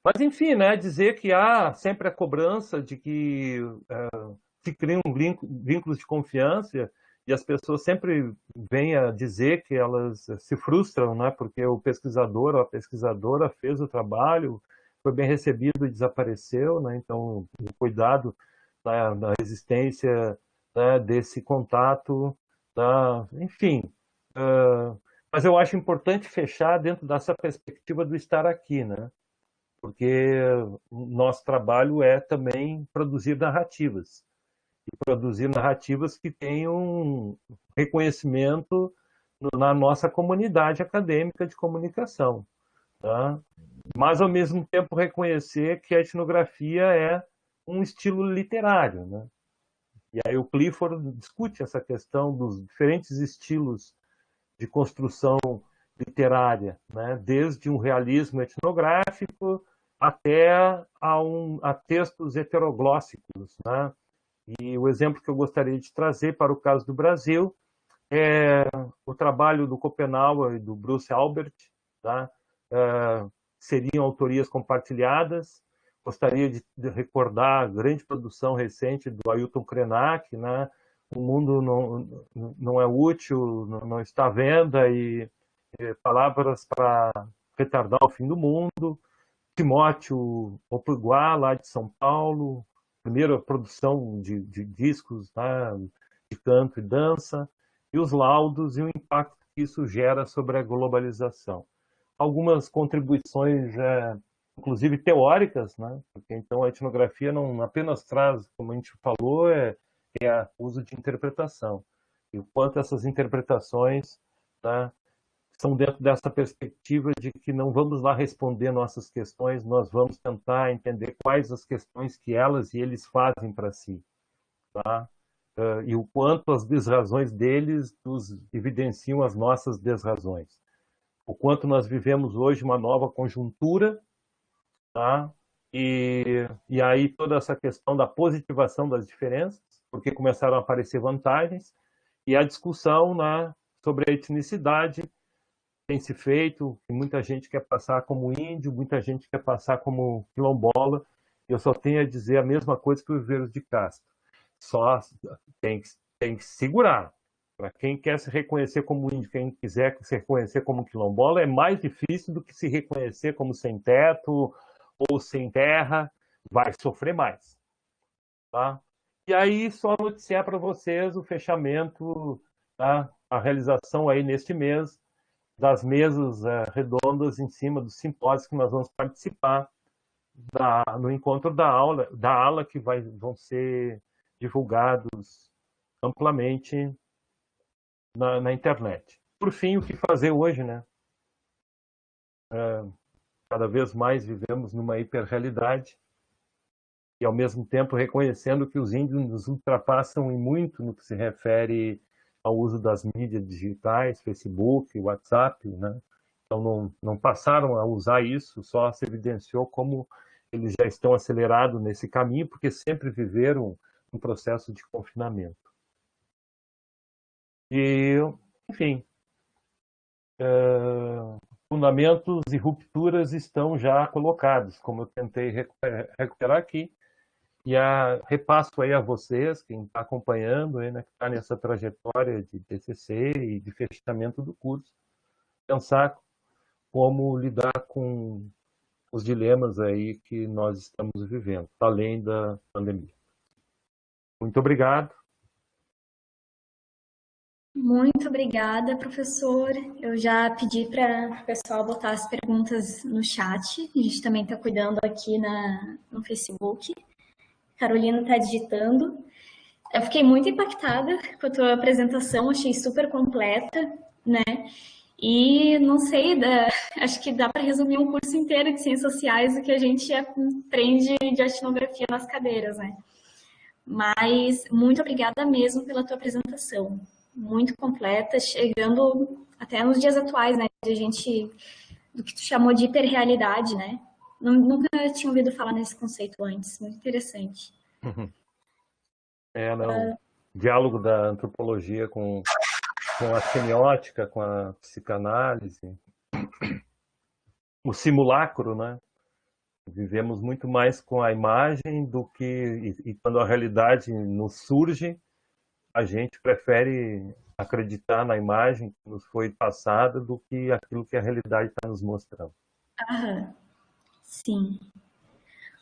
Mas, enfim, né, dizer que há sempre a cobrança de que se criam vínculos de confiança e as pessoas sempre vêm a dizer que elas se frustram, né, porque o pesquisador ou a pesquisadora fez o trabalho, foi bem recebido e desapareceu, né, então o cuidado da existência, né, desse contato, enfim. Mas eu acho importante fechar dentro dessa perspectiva do estar aqui, né? Porque o nosso trabalho é também produzir narrativas. E produzir narrativas que tenham reconhecimento na nossa comunidade acadêmica de comunicação. Tá? Mas, ao mesmo tempo, reconhecer que a etnografia é um estilo literário. Né? E aí o Clifford discute essa questão dos diferentes estilos de construção literária, né? Desde um realismo etnográfico até a textos heteroglóssicos. Né? E o exemplo que eu gostaria de trazer para o caso do Brasil é o trabalho do Schopenhauer e do Bruce Albert, tá? Seriam autorias compartilhadas. Gostaria de recordar a grande produção recente do Ailton Krenak, né? O mundo não é útil, não está à venda, e palavras para retardar o fim do mundo. Timóteo Opiguá, lá de São Paulo, primeira produção de discos, né, de canto e dança, e os laudos e o impacto que isso gera sobre a globalização. Algumas contribuições, inclusive teóricas, né, porque então a etnografia não apenas traz, como a gente falou, uso de interpretação. E o quanto essas interpretações, tá, são dentro dessa perspectiva de que não vamos lá responder nossas questões, nós vamos tentar entender quais as questões que elas e eles fazem para si. Tá? E o quanto as desrazões deles nos evidenciam as nossas desrazões. O quanto nós vivemos hoje uma nova conjuntura, tá? E aí toda essa questão da positivação das diferenças, porque começaram a aparecer vantagens, e a discussão, né, sobre a etnicidade tem se feito, que muita gente quer passar como índio, muita gente quer passar como quilombola. Eu só tenho a dizer a mesma coisa que o Viveiros de Castro. Só tem que segurar. Para quem quer se reconhecer como índio, quem quiser se reconhecer como quilombola, é mais difícil do que se reconhecer como sem teto ou sem terra, vai sofrer mais. Tá? E aí, só noticiar para vocês o fechamento, tá? A realização aí neste mês das mesas redondas em cima dos simpósios que nós vamos participar no encontro da aula que vão ser divulgados amplamente na internet. Por fim, o que fazer hoje, né? Cada vez mais vivemos numa hiperrealidade e, ao mesmo tempo, reconhecendo que os índios nos ultrapassam em muito no que se refere ao uso das mídias digitais, Facebook, WhatsApp, né? Então não passaram a usar isso, só se evidenciou como eles já estão acelerados nesse caminho, porque sempre viveram um processo de confinamento. E, enfim, fundamentos e rupturas estão já colocados, como eu tentei recuperar aqui, e repasso aí a vocês, quem está acompanhando, né, que está nessa trajetória de TCC e de fechamento do curso, pensar como lidar com os dilemas aí que nós estamos vivendo, além da pandemia. Muito obrigado. Muito obrigada, professor. Eu já pedi para o pessoal botar as perguntas no chat. A gente também está cuidando aqui no Facebook. Carolina está digitando. Eu fiquei muito impactada com a tua apresentação, achei super completa, né? E não sei, acho que dá para resumir um curso inteiro de ciências sociais o que a gente aprende de etnografia nas cadeiras, né? Mas muito obrigada mesmo pela tua apresentação, muito completa, chegando até nos dias atuais, né? De a gente, do que tu chamou de hiperrealidade, né? Nunca tinha ouvido falar nesse conceito antes, muito interessante. Não, diálogo da antropologia com a semiótica, com a psicanálise, o simulacro, né? Vivemos muito mais com a imagem do que... E quando a realidade nos surge, a gente prefere acreditar na imagem que nos foi passada do que aquilo que a realidade está nos mostrando. Aham, sim.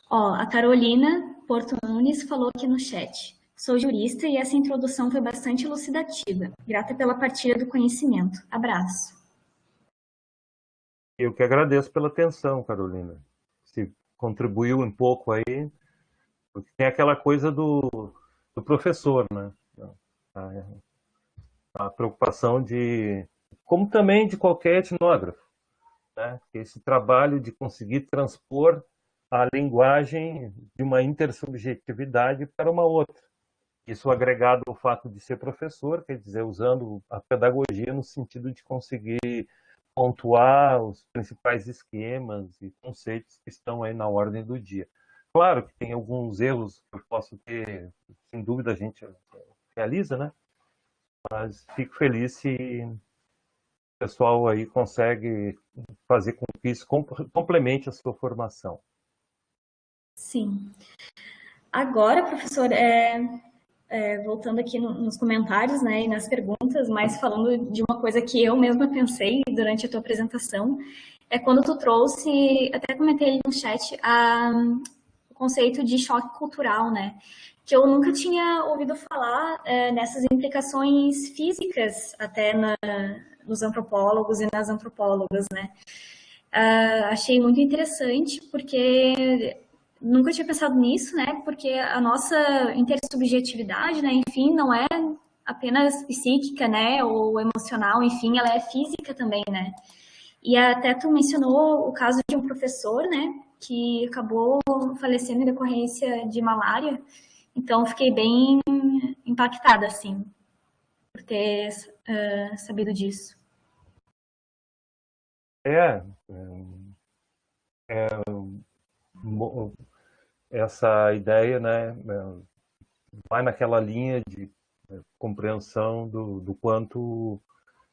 Ó, a Carolina Porto Nunes falou aqui no chat. Sou jurista e essa introdução foi bastante elucidativa. Grata pela partilha do conhecimento. Abraço. Eu que agradeço pela atenção, Carolina. Se contribuiu um pouco aí, porque tem aquela coisa do professor, né? A preocupação de, como também de qualquer etnógrafo, né? Esse trabalho de conseguir transpor a linguagem de uma intersubjetividade para uma outra. Isso agregado ao fato de ser professor, quer dizer, usando a pedagogia no sentido de conseguir pontuar os principais esquemas e conceitos que estão aí na ordem do dia. Claro que tem alguns erros que eu posso ter, sem dúvida a gente realiza, né? Mas fico feliz se o pessoal aí consegue fazer com que isso complemente a sua formação. Sim. Agora, professor, voltando aqui nos comentários, né, e nas perguntas, mas falando de uma coisa que eu mesma pensei durante a tua apresentação, é quando tu trouxe, até comentei ali no chat, o conceito de choque cultural, né, que eu nunca tinha ouvido falar nessas implicações físicas até nos antropólogos e nas antropólogas, né. Achei muito interessante, porque nunca tinha pensado nisso, né? Porque a nossa intersubjetividade, né? Enfim, não é apenas psíquica, né? Ou emocional, enfim, ela é física também, né? E até tu mencionou o caso de um professor, né? Que acabou falecendo em decorrência de malária. Então, fiquei bem impactada, assim, por ter sabido disso. Essa ideia, né, vai naquela linha de compreensão do quanto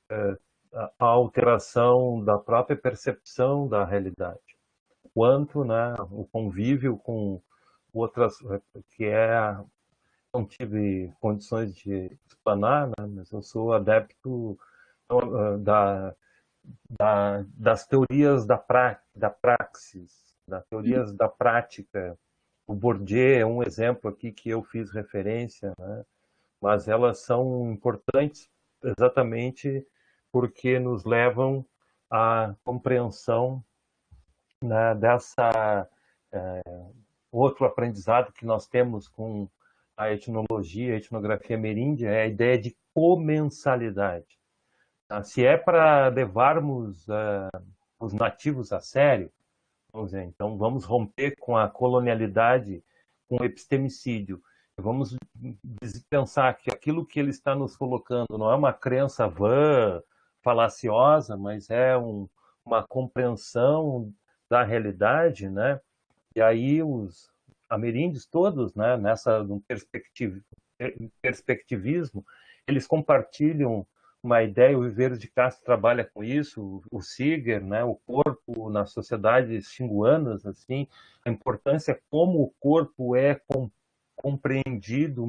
a alteração da própria percepção da realidade, quanto, né, o convívio com outras, que não tive condições de explanar, né, mas eu sou adepto das teorias da praxis, das teorias da prática. O Bourdieu é um exemplo aqui que eu fiz referência, né? Mas elas são importantes exatamente porque nos levam à compreensão, né, dessa outro aprendizado que nós temos com a etnologia, a etnografia ameríndia, é a ideia de comensalidade. Se é para levarmos os nativos a sério, vamos dizer, então vamos romper com a colonialidade, com o epistemicídio. Vamos pensar que aquilo que ele está nos colocando não é uma crença vã, falaciosa, mas é uma compreensão da realidade, né? E aí os ameríndios todos, né, no perspectivismo, eles compartilham uma ideia, o Viveiros de Castro trabalha com isso, o Siger, né, o corpo nas sociedades xinguanas, assim, a importância como o corpo é compreendido,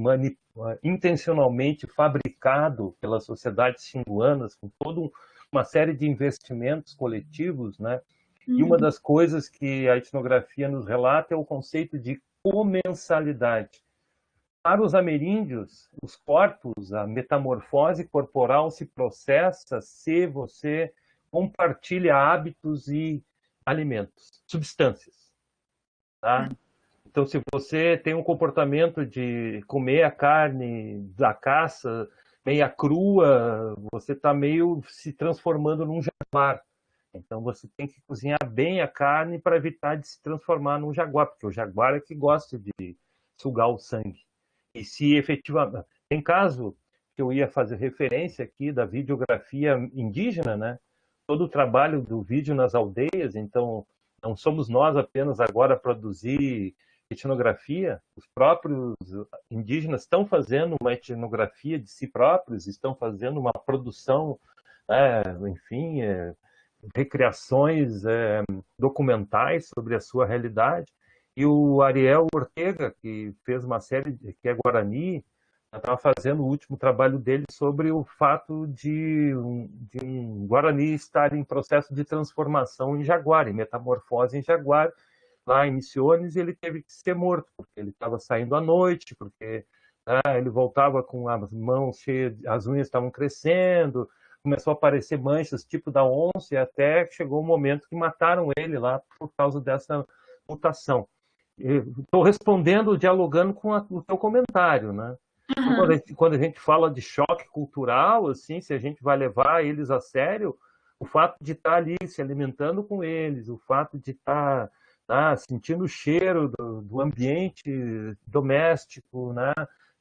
intencionalmente fabricado pelas sociedades xinguanas, com toda uma série de investimentos coletivos, né? E uma das coisas que a etnografia nos relata é o conceito de comensalidade. Para os ameríndios, os corpos, a metamorfose corporal se processa se você compartilha hábitos e alimentos, substâncias. Tá? Então, se você tem um comportamento de comer a carne da caça meia crua, você está meio se transformando num jaguar. Então você tem que cozinhar bem a carne para evitar de se transformar num jaguar, porque o jaguar é que gosta de sugar o sangue. E se efetivamente... Tem caso que eu ia fazer referência aqui da videografia indígena, né? Todo o trabalho do vídeo nas aldeias, então não somos nós apenas agora a produzir etnografia, os próprios indígenas estão fazendo uma etnografia de si próprios, estão fazendo uma produção, enfim, recriações documentais sobre a sua realidade. E o Ariel Ortega, que fez uma série que é Guarani, estava fazendo o último trabalho dele sobre o fato de um Guarani estar em processo de transformação em jaguar, em metamorfose em jaguar, lá em Misiones, e ele teve que ser morto, porque ele estava saindo à noite, porque ele voltava com as mãos cheias, as unhas estavam crescendo, começou a aparecer manchas tipo da onça, e até chegou um momento que mataram ele lá por causa dessa mutação. Estou respondendo, dialogando com o teu comentário, né? Uhum. Quando a gente fala de choque cultural, assim, se a gente vai levar eles a sério, o fato de estar ali se alimentando com eles, o fato de estar sentindo o cheiro do ambiente doméstico, né?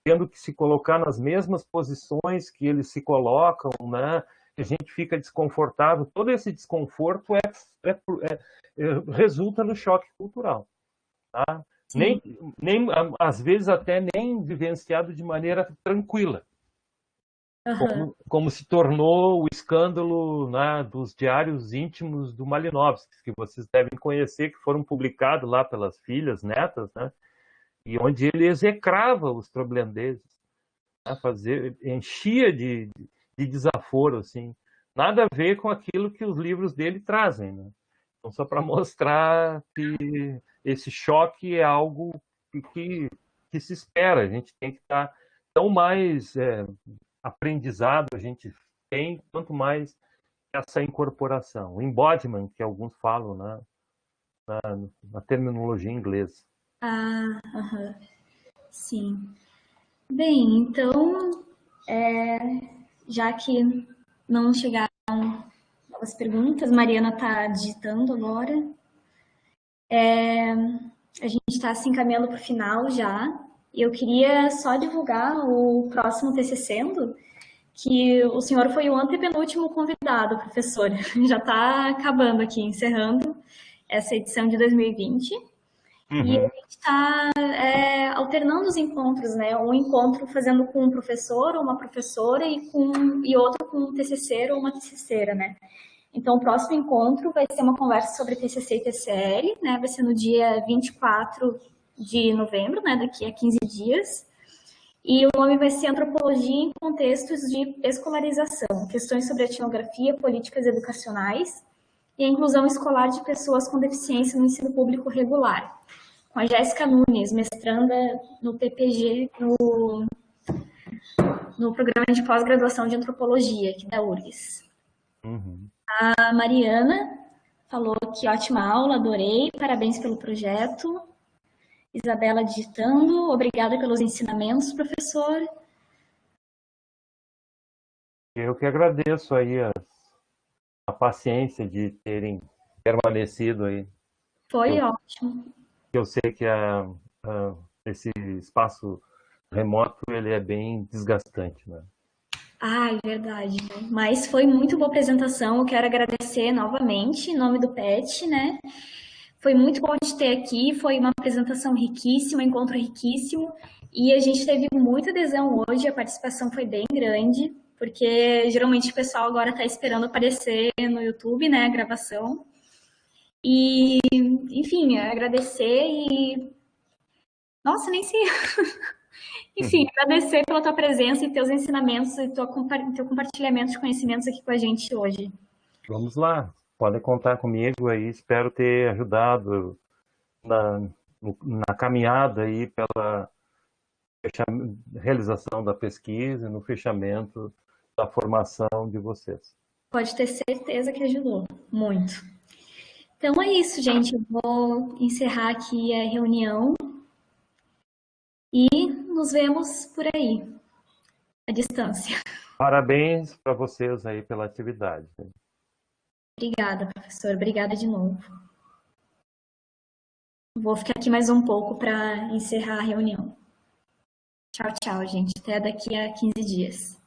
Tendo que se colocar nas mesmas posições que eles se colocam, né? A gente fica desconfortável. Todo esse desconforto resulta no choque cultural. Tá? Sim. Nem, às vezes, até nem vivenciado de maneira tranquila. Uhum. Como se tornou o escândalo, né, dos diários íntimos do Malinowski, que vocês devem conhecer, que foram publicados lá pelas filhas, netas, né, e onde ele execrava os troblendeses, né, enchia de desaforo, assim. Nada a ver com aquilo que os livros dele trazem, né? Então, só para mostrar que esse choque é algo que se espera. A gente tem que estar tão mais aprendizado a gente tem, quanto mais essa incorporação. O embodiment, que alguns falam, né, na terminologia inglesa. Ah, uhum. Sim. Bem, então, já que não chegaram novas perguntas, Mariana está digitando agora. A gente está se encaminhando para o final já. E eu queria só divulgar o próximo TCC, que o senhor foi o antepenúltimo convidado, professor. Já está acabando aqui, encerrando essa edição de 2020. E a Uhum. gente está alternando os encontros, né? Um encontro fazendo com um professor ou uma professora e outro com um TCC ou uma TCCera, né? Então, o próximo encontro vai ser uma conversa sobre TCC e TCL, né? Vai ser no dia 24 de novembro, né? Daqui a 15 dias. E o nome vai ser Antropologia em Contextos de Escolarização, questões sobre etnografia, políticas educacionais e a inclusão escolar de pessoas com deficiência no ensino público regular, com a Jéssica Nunes, mestranda no PPG, no programa de pós-graduação de antropologia aqui da URGS. Uhum. A Mariana falou que ótima aula, adorei, parabéns pelo projeto. Isabela digitando, obrigada pelos ensinamentos, professor. Eu que agradeço aí a paciência de terem permanecido aí. Foi Eu, ótimo. eu sei que esse espaço remoto ele é bem desgastante, né? Ah, é verdade, né? Mas foi muito boa apresentação. Eu quero agradecer novamente em nome do PET, né? Foi muito bom te ter aqui. Foi uma apresentação riquíssima, um encontro riquíssimo. E a gente teve muita adesão hoje. A participação foi bem grande, porque geralmente o pessoal agora está esperando aparecer no YouTube, né? A gravação. E, enfim, agradecer e. Nossa, nem sei. Enfim, Uhum. agradecer pela tua presença e teus ensinamentos e teu compartilhamento de conhecimentos aqui com a gente hoje. Vamos lá, podem contar comigo aí. Espero ter ajudado na, na caminhada aí pela realização da pesquisa, no fechamento da formação de vocês. Pode ter certeza que ajudou muito. Então é isso, gente. Eu vou encerrar aqui a reunião e nos vemos por aí. à distância. Parabéns para vocês aí pela atividade. Obrigada, professor. Obrigada de novo. Vou ficar aqui mais um pouco para encerrar a reunião. Tchau, tchau, gente. Até daqui a 15 dias.